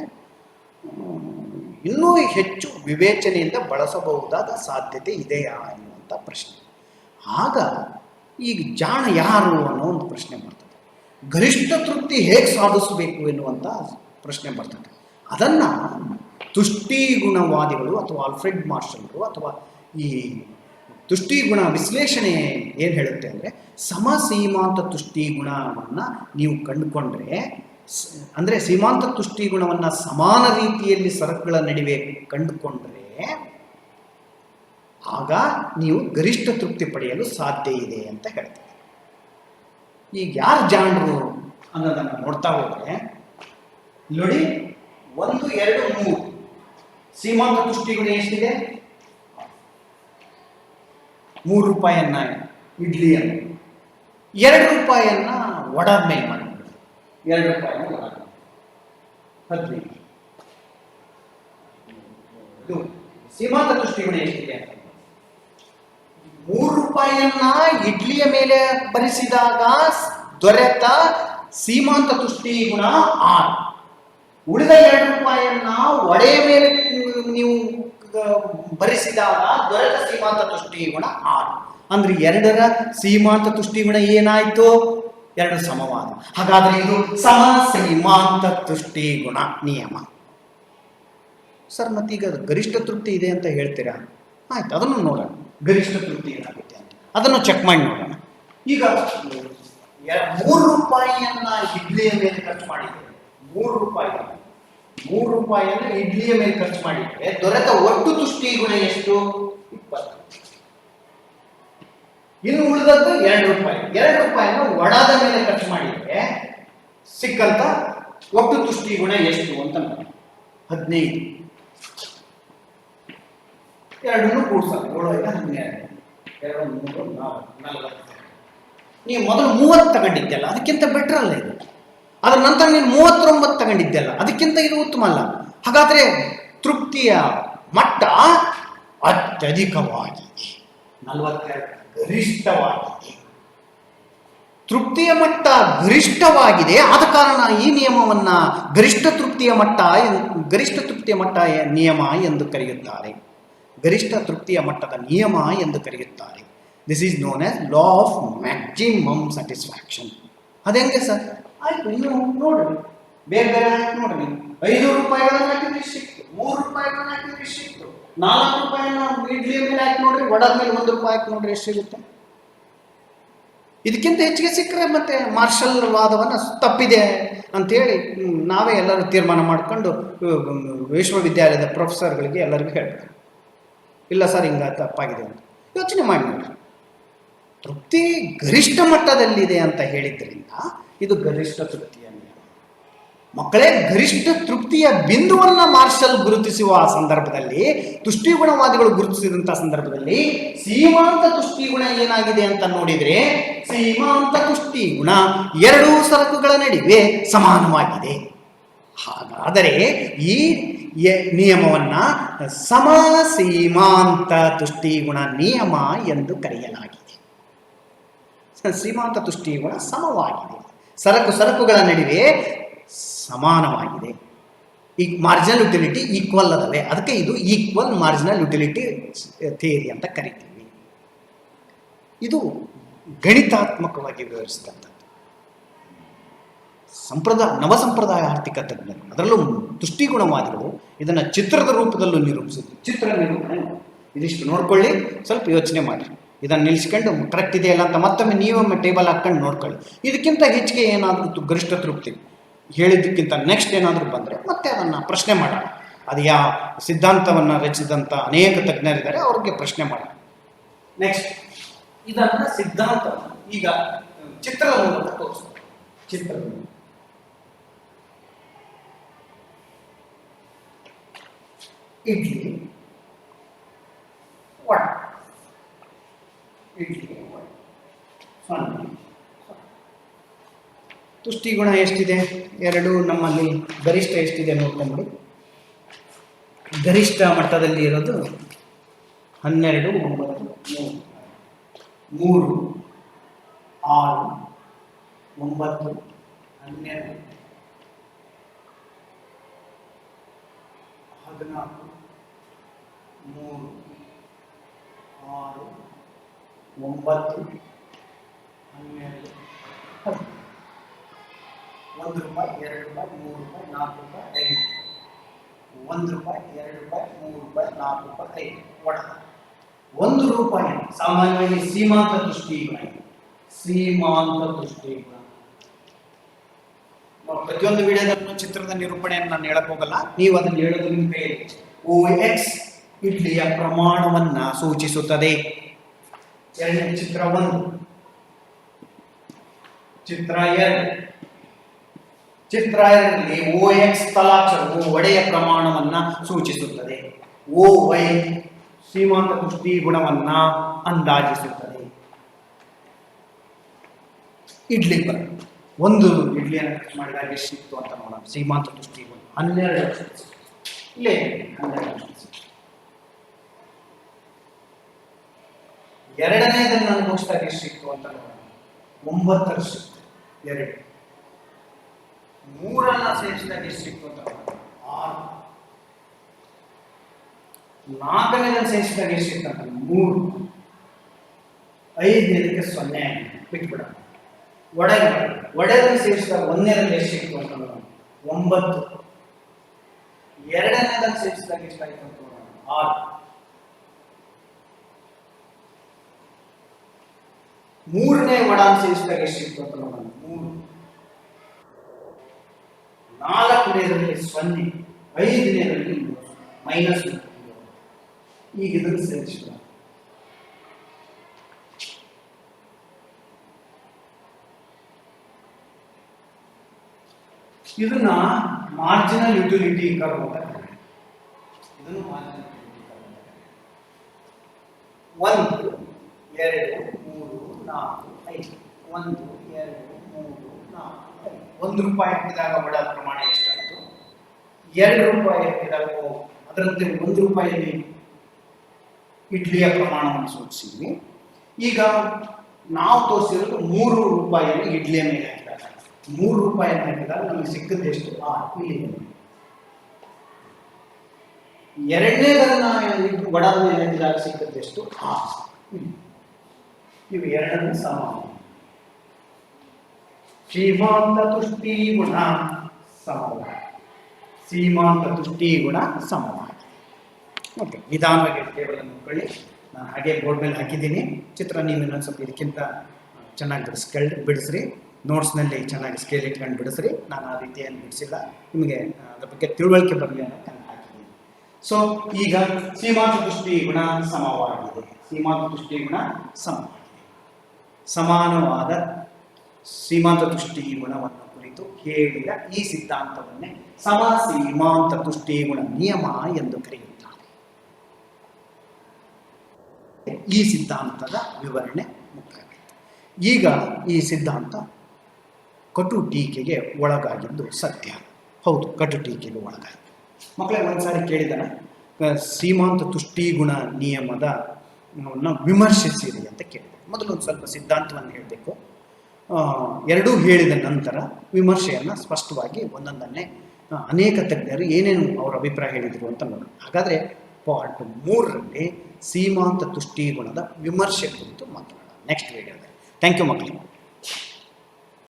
ಇನ್ನೂ ಹೆಚ್ಚು ವಿವೇಚನೆಯಿಂದ ಬಳಸಬಹುದಾದ ಸಾಧ್ಯತೆ ಇದೆಯಾ ಎನ್ನುವಂಥ ಪ್ರಶ್ನೆ. ಆಗ ಈಗ ಜಾಣ ಯಾರು ಅನ್ನೋ ಒಂದು ಪ್ರಶ್ನೆ ಬರ್ತದೆ. ಗರಿಷ್ಠ ತೃಪ್ತಿ ಹೇಗೆ ಸಾಧಿಸಬೇಕು ಎನ್ನುವಂಥ ಪ್ರಶ್ನೆ ಬರ್ತದೆ. ಅದನ್ನು ತುಷ್ಟಿಗುಣವಾದಿಗಳು ಅಥವಾ ಆಲ್ಫ್ರೆಡ್ ಮಾರ್ಷಲ್ರು ಅಥವಾ ಈ ತುಷ್ಟಿಗುಣ ವಿಶ್ಲೇಷಣೆ ಏನು ಹೇಳುತ್ತೆ ಅಂದರೆ, ಸಮಸೀಮಾಂತ ತುಷ್ಟಿಗುಣವನ್ನು ನೀವು ಕಂಡುಕೊಂಡ್ರೆ, ಅಂದರೆ ಸೀಮಾಂತ ತುಷ್ಟಿಗುಣವನ್ನು ಸಮಾನ ರೀತಿಯಲ್ಲಿ ಸರಕುಗಳ ನಡುವೆ ಕಂಡುಕೊಂಡ್ರೆ ಆಗ ನೀವು ಗರಿಷ್ಠ ತೃಪ್ತಿ ಪಡೆಯಲು ಸಾಧ್ಯ ಇದೆ ಅಂತ ಹೇಳ್ತಾರೆ. ಈಗ ಯಾರು ಜಾಣರು ಅನ್ನೋದನ್ನು ನೋಡ್ತಾ ಹೋದರೆ ನೋಡಿ, 1 2 3 ಸೀಮಾಂತ ತುಷ್ಟಿಗುಣ ಎಷ್ಟಿದೆ? ₹3 ಇಡ್ಲಿಯನ್ನು, ₹2 ಒಡದ ಮೇಲೆ ಮಾಡಿಬಿಡಿ. ₹2 ಒಡದ 15. ಇದು ಸೀಮಾಂತ ತುಷ್ಟಿಗುಣ ಎಷ್ಟಿದೆ? ₹3 ಇಡ್ಲಿಯ ಮೇಲೆ ಭರಿಸಿದಾಗ ದೊರೆತ ಸೀಮಾಂತ ತುಷ್ಟಿಗುಣ 6. ಉಳಿದ ₹2 ಒಡೆಯ ಮೇಲೆ ನೀವು ಭರಿಸಿದಾಗ ದೊರೆತ ಸೀಮಾಂತ ತುಷ್ಟಿಗುಣ 6. ಅಂದ್ರೆ 2ರ ಸೀಮಾಂತ ತುಷ್ಟಿಗುಣ ಏನಾಯ್ತು? ಎರಡು ಸಮವಾದ. ಹಾಗಾದ್ರೆ ಇದು ಸಮ ಸೀಮಾಂತ ತುಷ್ಟಿ ಗುಣ ನಿಯಮ. ಸರ್ ಮತ್ತೀಗ ಗರಿಷ್ಠ ತೃಪ್ತಿ ಇದೆ ಅಂತ ಹೇಳ್ತೀರಾ? ಆಯ್ತು, ಅದನ್ನು ನೋಡೋಣ. ಗರಿಷ್ಠ ತೃಪ್ತಿ ಏನಾಗುತ್ತೆ ಅಂತ ಅದನ್ನು ಚೆಕ್ ಮಾಡಿ ನೋಡೋಣ. ಈಗ 3 ರೂಪಾಯಿಯನ್ನ ಇಡ್ಲಿಯ ಮೇಲೆ ಖರ್ಚು ಮಾಡಿದ್ದೇವೆ. 3 ರೂಪಾಯಿಯನ್ನು ಇಡ್ಲಿಯ ಮೇಲೆ ಖರ್ಚು ಮಾಡಿದ್ರೆ ದೊರೆತ ಒಟ್ಟು ತುಷ್ಟಿ ಗುಣ ಎಷ್ಟು? 20. ಇನ್ನು ಉಳಿದದ್ದು 2 ರೂಪಾಯಿ. 2 ರೂಪಾಯಿನ ವಡಾದ ಮೇಲೆ ಖರ್ಚು ಮಾಡಿದ್ರೆ ಸಿಕ್ಕಂತ ಒಟ್ಟು ತುಷ್ಟಿ ಗುಣ ಎಷ್ಟು ಅಂತ ನೋಡಿ. 15. ಎರಡನ್ನು ಕೂಡ್ಸೋಣ. 7 5 12 2 3 4 40. ನೀವು ಮೊದಲು 30 ತಗೊಂಡಿದ್ದೆಲ್ಲ ಅದಕ್ಕಿಂತ ಬೆಟರ್ ಅಲ್ಲ ಇದು. ಅದರ ನಂತರ ನೀನು 39 ತಗೊಂಡಿದ್ದೆಲ್ಲ ಅದಕ್ಕಿಂತ ಇದು ಉತ್ತಮ ಅಲ್ಲ. ಹಾಗಾದ್ರೆ ತೃಪ್ತಿಯ ಮಟ್ಟ ಅತ್ಯಧಿಕವಾಗಿದೆ. 42 ಗರಿಷ್ಠವಾಗಿದೆ. ತೃಪ್ತಿಯ ಮಟ್ಟ ಗರಿಷ್ಠವಾಗಿದೆ. ಆದ ಕಾರಣ ಈ ನಿಯಮವನ್ನ ಗರಿಷ್ಠ ತೃಪ್ತಿಯ ಮಟ್ಟ ನಿಯಮ ಎಂದು ಕರೆಯುತ್ತಾರೆ. ಗರಿಷ್ಠ ತೃಪ್ತಿಯ ಮಟ್ಟದ ನಿಯಮ ಎಂದು ಕರೆಯುತ್ತಾರೆ. This is known as law of maximum satisfaction. ಅದೆಂಗೆ ಸರ್? ಆಯ್ತು, ಇನ್ನು ನೋಡ್ರಿ, ಬೇರೆ ಬೇರೆ ಹಾಕಿ ನೋಡ್ರಿ. 5 ರೂಪಾಯಿಗಳನ್ನ ಹಾಕಿದ್ರೆ ಸಿಕ್ತು, 3 ರೂಪಾಯಿಗಳನ್ನ ಹಾಕಿದ್ರೆ ಸಿಕ್ತು, 4 ರೂಪಾಯಿನ ಇಡ್ಲಿಯ ಮೇಲೆ ಹಾಕಿ ನೋಡ್ರಿ, ವಡದ ಮೇಲೆ 1 ರೂಪಾಯಿ ಹಾಕಿ ನೋಡ್ರಿ, ಎಷ್ಟು ಸಿಗುತ್ತೆ? ಇದಕ್ಕಿಂತ ಹೆಚ್ಚಿಗೆ ಸಿಕ್ಕರೆ ಮತ್ತೆ ಮಾರ್ಷಲ್ ವಾದವನ್ನು ತಪ್ಪಿದೆ ಅಂತೇಳಿ ನಾವೇ ಎಲ್ಲರೂ ತೀರ್ಮಾನ ಮಾಡಿಕೊಂಡು ವಿಶ್ವವಿದ್ಯಾಲಯದ ಪ್ರೊಫೆಸರ್ಗಳಿಗೆ ಎಲ್ಲರಿಗೂ ಹೇಳ್ಬೇಕು, ಇಲ್ಲ ಸರ್ ಹಿಂಗ ತಪ್ಪಾಗಿದೆ ಅಂತ. ಯೋಚನೆ ಮಾಡಿ ನೋಡ್ರಿ. ತೃಪ್ತಿ ಗರಿಷ್ಠ ಮಟ್ಟದಲ್ಲಿದೆ ಅಂತ ಹೇಳಿದ್ರಿಂದ ಇದು ಗರಿಷ್ಠ ತೃಪ್ತಿಯ ನಿಯಮ. ಮಕ್ಕಳೇ, ಗರಿಷ್ಠ ತೃಪ್ತಿಯ ಬಿಂದುವನ್ನ ಮಾರ್ಷಲ್ ಗುರುತಿಸುವ ಸಂದರ್ಭದಲ್ಲಿ, ತುಷ್ಟಿಗುಣವಾದಿಗಳು ಗುರುತಿಸಿದಂತಹ ಸಂದರ್ಭದಲ್ಲಿ ಸೀಮಾಂತ ತುಷ್ಟಿಗುಣ ಏನಾಗಿದೆ ಅಂತ ನೋಡಿದ್ರೆ, ಸೀಮಾಂತ ತುಷ್ಟಿಗುಣ 2 ಸರಕುಗಳ ನಡುವೆ ಸಮಾನವಾಗಿದೆ. ಹಾಗಾದರೆ ಈ ನಿಯಮವನ್ನ ಸಮ ಸೀಮಾಂತ ತುಷ್ಟಿಗುಣ ನಿಯಮ ಎಂದು ಕರೆಯಲಾಗಿದೆ. ಸೀಮಾಂತ ತುಷ್ಟಿಗುಣ ಸಮವಾಗಿದೆ, ಸರಕುಗಳ ನಡುವೆ ಸಮಾನವಾಗಿದೆ. ಈ ಮಾರ್ಜಿನಲ್ ಯುಟಿಲಿಟಿ ಈಕ್ವಲ್ ಅದವೆ, ಅದಕ್ಕೆ ಇದು ಈಕ್ವಲ್ ಮಾರ್ಜಿನಲ್ ಯುಟಿಲಿಟಿ ಥಿಯರಿ ಅಂತ ಕರಿತೀವಿ. ಇದು ಗಣಿತಾತ್ಮಕವಾಗಿ ವಿವರಿಸಿದಂಥದ್ದು. ನವಸಂಪ್ರದಾಯ ಆರ್ಥಿಕ ತಜ್ಞರು, ಅದರಲ್ಲೂ ತುಷ್ಟಿಗುಣವಾದಿಗಳು ಇದನ್ನು ಚಿತ್ರದ ರೂಪದಲ್ಲೂ ನಿರೂಪಿಸಿದ್ರು. ಚಿತ್ರ ನಿರೂಪಣೆ ಇದಿಷ್ಟು ನೋಡ್ಕೊಳ್ಳಿ, ಸ್ವಲ್ಪ ಯೋಚನೆ ಮಾಡಿ. ಇದನ್ನು ನಿಲ್ಲಿಸ್ಕೊಂಡು ಕರೆಕ್ಟ್ ಇದೆಯಲ್ಲ ಅಂತ ಮತ್ತೊಮ್ಮೆ ನೀವೊಮ್ಮೆ ಟೇಬಲ್ ಹಾಕೊಂಡು ನೋಡ್ಕೊಳ್ಳಿ. ಇದಕ್ಕಿಂತ ಹೆಚ್ಚಿಗೆ ಏನಾದರೂ ಗರಿಷ್ಠ ತೃಪ್ತಿ ಹೇಳಿದ್ದಕ್ಕಿಂತ ನೆಕ್ಸ್ಟ್ ಏನಾದರೂ ಬಂದರೆ ಮತ್ತೆ ಅದನ್ನು ಪ್ರಶ್ನೆ ಮಾಡೋಣ. ಅದು ಯಾವ ಸಿದ್ಧಾಂತವನ್ನು ರಚಿಸಿದಂಥ ಅನೇಕ ತಜ್ಞರಿದ್ದಾರೆ, ಅವ್ರಿಗೆ ಪ್ರಶ್ನೆ ಮಾಡೋಣ. ನೆಕ್ಸ್ಟ್ ಇದನ್ನು ಸಿದ್ಧಾಂತ ಈಗ ಚಿತ್ರದ ಮೂಲಕ ತೋರಿಸ್ತಾರೆ. ಚಿತ್ರದ ಇಡ್ಲಿ ವಡ, ಇಡ್ಲಿ ವಡ 0. ತುಷ್ಟಿಗುಣ ಎಷ್ಟಿದೆ? 2. ನಮ್ಮಲ್ಲಿ ಗರಿಷ್ಠ ಎಷ್ಟಿದೆ ನೋಡ್ಕೊಂಬಿಡಿ. ಗರಿಷ್ಠ ಮಟ್ಟದಲ್ಲಿ ಇರೋದು 12, 9, 3, 6, 9, 12, 14, 3, 6, 9, 12, 1 ರೂಪಾಯಿ, 2 ರೂಪಾಯಿ, 3 ರೂಪಾಯಿ, 4 ರೂಪಾಯಿ, 5. 1 ರೂಪಾಯಿ, 2 ರೂಪಾಯಿ, 3 ರೂಪಾಯಿ, 4 ರೂಪಾಯಿ, 5 ವಡ. 1 ರೂಪಾಯಿ ಸಾಮಾನ್ಯವಾಗಿ ಸೀಮಾಂತ ತುಷ್ಟಿಗುಣ. ಪ್ರತಿಯೊಂದು ವಿಡಿಯೋದನ್ನು ಚಿತ್ರದ ನಿರೂಪಣೆಯನ್ನು ನಾನು ಹೇಳಕ್ ಹೋಗಲ್ಲ, ನೀವು ಅದನ್ನು ಹೇಳೋದು ನಿಮ್ಮ ಕೈಯಲ್ಲಿ. OX ಇಡ್ಲಿಯ ಪ್ರಮಾಣವನ್ನ ಸೂಚಿಸುತ್ತದೆ. ಎರಡನೇ ಚಿತ್ರ 1. ಚಿತ್ರ 2. ಚಿತ್ರ 2ರಲ್ಲಿ OX ತಲಾಕ್ಷರವು ಒಡೆಯ ಪ್ರಮಾಣವನ್ನ ಸೂಚಿಸುತ್ತದೆ. OY ಸೀಮಾಂತ ತುಷ್ಟಿ ಗುಣವನ್ನ ಅಂದಾಜಿಸುತ್ತದೆ. ಇಡ್ಲಿ ಒಂದು ಇಡ್ಲಿಯನ್ನು ಖರ್ಚು ಮಾಡಿದಾಗ ಎಷ್ಟಿತ್ತು ಅಂತ ನೋಡೋಣ. ಸೀಮಾಂತ ತುಷ್ಟಿ ಗುಣ 12. ಇಲ್ಲೇ 12. ಎರಡನೇದನ್ನು ಅನುಭವಿಸಿದಾಗ ಎಷ್ಟಿತ್ತು ಅಂತ ನೋಡೋಣ. 9. 2. 3 ಸೇರಿಸಿದಾಗ ಎಷ್ಟಿತ್ತು ಅಂತ ನೋಡೋಣ. 6. 4 ಸೇರಿಸಿದಾಗ ಎಷ್ಟಿತ್ತು ಅಂತ 3. 5 0 ಬಿಟ್ಬಿಡೋಣ. ಒಡೆಯನ್ನು ಸೇರಿಸಿದಾಗ ಒಂದನೇದಲ್ಲಿ ಎಷ್ಟು ಸಿಕ್ತು ಅಂತ ನೋಡೋಣ, 9. ಎರಡನೇದಲ್ಲಿ ಸೇರಿಸಿದಾಗ ಎಷ್ಟಾಯ್ತು ಅಂತ ನೋಡೋಣ, 6. ಮೂರನೇ ಒಡಾನ್ ಸೇರಿಸಿದಾಗ ಎಷ್ಟು ಸಿಕ್ತು ಅಂತ ನೋಡೋಣ, 3. ನಾಲ್ಕನೇದರಲ್ಲಿ 0, ಐದನೇದರಲ್ಲಿ -1. ಈಗ ಇದನ್ನು ಸೇರಿಸಿದ ಇದನ್ನ ಮಾರ್ಜಿನಲ್ ಯುಟಿಲಿಟಿ ಕರ್ವ್ ಅಂತ ಕರೀತಾರೆ. ಇದನ್ನು ಮಾರ್ಜಿನಲ್ ಯುಟಿಲಿಟಿ ಕರ್ವ್ ಅಂತ ಕರೀತಾರೆ. 1 2 3 4 5 1 2 3 4 5 1 ರೂಪಾಯಿ ಹಾಕಿದಾಗ ಬಡ ಪ್ರಮಾಣ ಎಷ್ಟಾಯಿತು, 2 ರೂಪಾಯಿ ಹಾಕಿದಾಗ ಅದರಂತೆ 1 ರೂಪಾಯಿಯಲ್ಲಿ ಇಡ್ಲಿಯ ಪ್ರಮಾಣವನ್ನು ಸೂಚಿಸಿದ್ವಿ. ಈಗ ನಾವು ತೋರಿಸಿರೋದು 3 ರೂಪಾಯಿಯಲ್ಲಿ ಇಡ್ಲಿಯ ಮೇಲೆ ಹಾಕಿದಾಗ 3 ರೂಪಾಯಿ ಹಾಕಿದಾಗ ನಮಗೆ ಸಿಕ್ಕದ್ದು ಎಷ್ಟು, 6 ಇಲ್ಲಿ. ಎರಡನೇದನ್ನ ಬಡದ ಮೇಲೆ ಹಾಕಿದಾಗ ಸಿಕ್ಕದ್ದು ಎಷ್ಟು, 6. ಇವು ಎರಡನ್ನು ಸಮ. ಶ್ರೀಮಾಂತ ತುಷ್ಟಿ ಗುಣ ಸಮವಾಗಿದೆ, ಸೀಮಾಂತ ತುಷ್ಟಿ ಗುಣ ಸಮವಾಗಿದೆ. ಓಕೆ, ನಿಧಾನವಾಗಿ ಟೇಬಲ್ ಅನ್ನು ನೋಡ್ಕೊಳ್ಳಿ. ನಾನು ಹಾಗೆ ಬೋರ್ಡ್ ಮೇಲೆ ಹಾಕಿದ್ದೀನಿ ಚಿತ್ರ. ನೀವು ಇನ್ನೊಂದು ಸ್ವಲ್ಪ ಇದಕ್ಕಿಂತ ಚೆನ್ನಾಗಿ ಬಿಡಿಸ್ರಿ. ನೋಟ್ಸ್ನಲ್ಲಿ ಚೆನ್ನಾಗಿ ಸ್ಕೇಲ್ ಇಟ್ಕೊಂಡು ಬಿಡಿಸ್ರಿ. ನಾನು ಆ ರೀತಿಯಲ್ಲಿ ಬಿಡಿಸಿಲ್ಲ, ನಿಮಗೆ ಅದ್ರ ಬಗ್ಗೆ ತಿಳುವಳಿಕೆ ಬರಲಿ ಅನ್ನೋದು ನಾನು ಹಾಕಿದ್ದೀನಿ. ಸೊ ಈಗ ಸೀಮಾಂತ ತುಷ್ಟಿ ಗುಣ ಸಮವಾಗಿದೆ. ಸೀಮಾಂತ ತುಷ್ಟಿ ಗುಣ ಸಮವಾಗಿದೆ. ಸಮಾನವಾದ ಸೀಮಾಂತ ತುಷ್ಟಿ ಗುಣವನ್ನು ಕುರಿತು ಹೇಳಿದ ಈ ಸಿದ್ಧಾಂತವನ್ನೇ ಸಮ ಸೀಮಾಂತ ತುಷ್ಟಿ ಗುಣ ನಿಯಮ ಎಂದು ಕರೆಯುತ್ತಾರೆ. ಈ ಸಿದ್ಧಾಂತದ ವಿವರಣೆ ಮುಖ್ಯವಾಗಿದೆ. ಈಗ ಈ ಸಿದ್ಧಾಂತ ಕಟು ಟೀಕೆಗೆ ಒಳಗಾಗಿದ್ದು ಸತ್ಯ. ಹೌದು, ಕಟು ಟೀಕೆಗೆ ಒಳಗಾಗಿದೆ. ಮಕ್ಕಳೇ ಒಂದ್ಸಾರಿ ಕೇಳಿದಾನೆ, ಸೀಮಾಂತ ತುಷ್ಟಿಗುಣ ನಿಯಮದ ವಿಮರ್ಶಿಸಿರಿ ಅಂತ ಕೇಳಿದೆ. ಮೊದಲು ಒಂದು ಸ್ವಲ್ಪ ಸಿದ್ಧಾಂತವನ್ನು ಹೇಳಬೇಕು. ಎರಡೂ ಹೇಳಿದ ನಂತರ ವಿಮರ್ಶೆಯನ್ನು ಸ್ಪಷ್ಟವಾಗಿ ಒಂದೊಂದನ್ನೇ ಅನೇಕ ತಜ್ಞರು ಏನೇನು ಅವರ ಅಭಿಪ್ರಾಯ ಹೇಳಿದರು ಅಂತ ನೋಡೋಣ. ಹಾಗಾದರೆ ಪಾರ್ಟ್ 3ರಲ್ಲಿ ಸೀಮಾಂತ ತುಷ್ಟಿಗುಣದ ವಿಮರ್ಶೆ ಕುರಿತು ಮಾತನಾಡೋಣ ನೆಕ್ಸ್ಟ್ ವಿಡಿಯೋದಲ್ಲಿ. ಥ್ಯಾಂಕ್ ಯು ಮಕ್ಕಳು.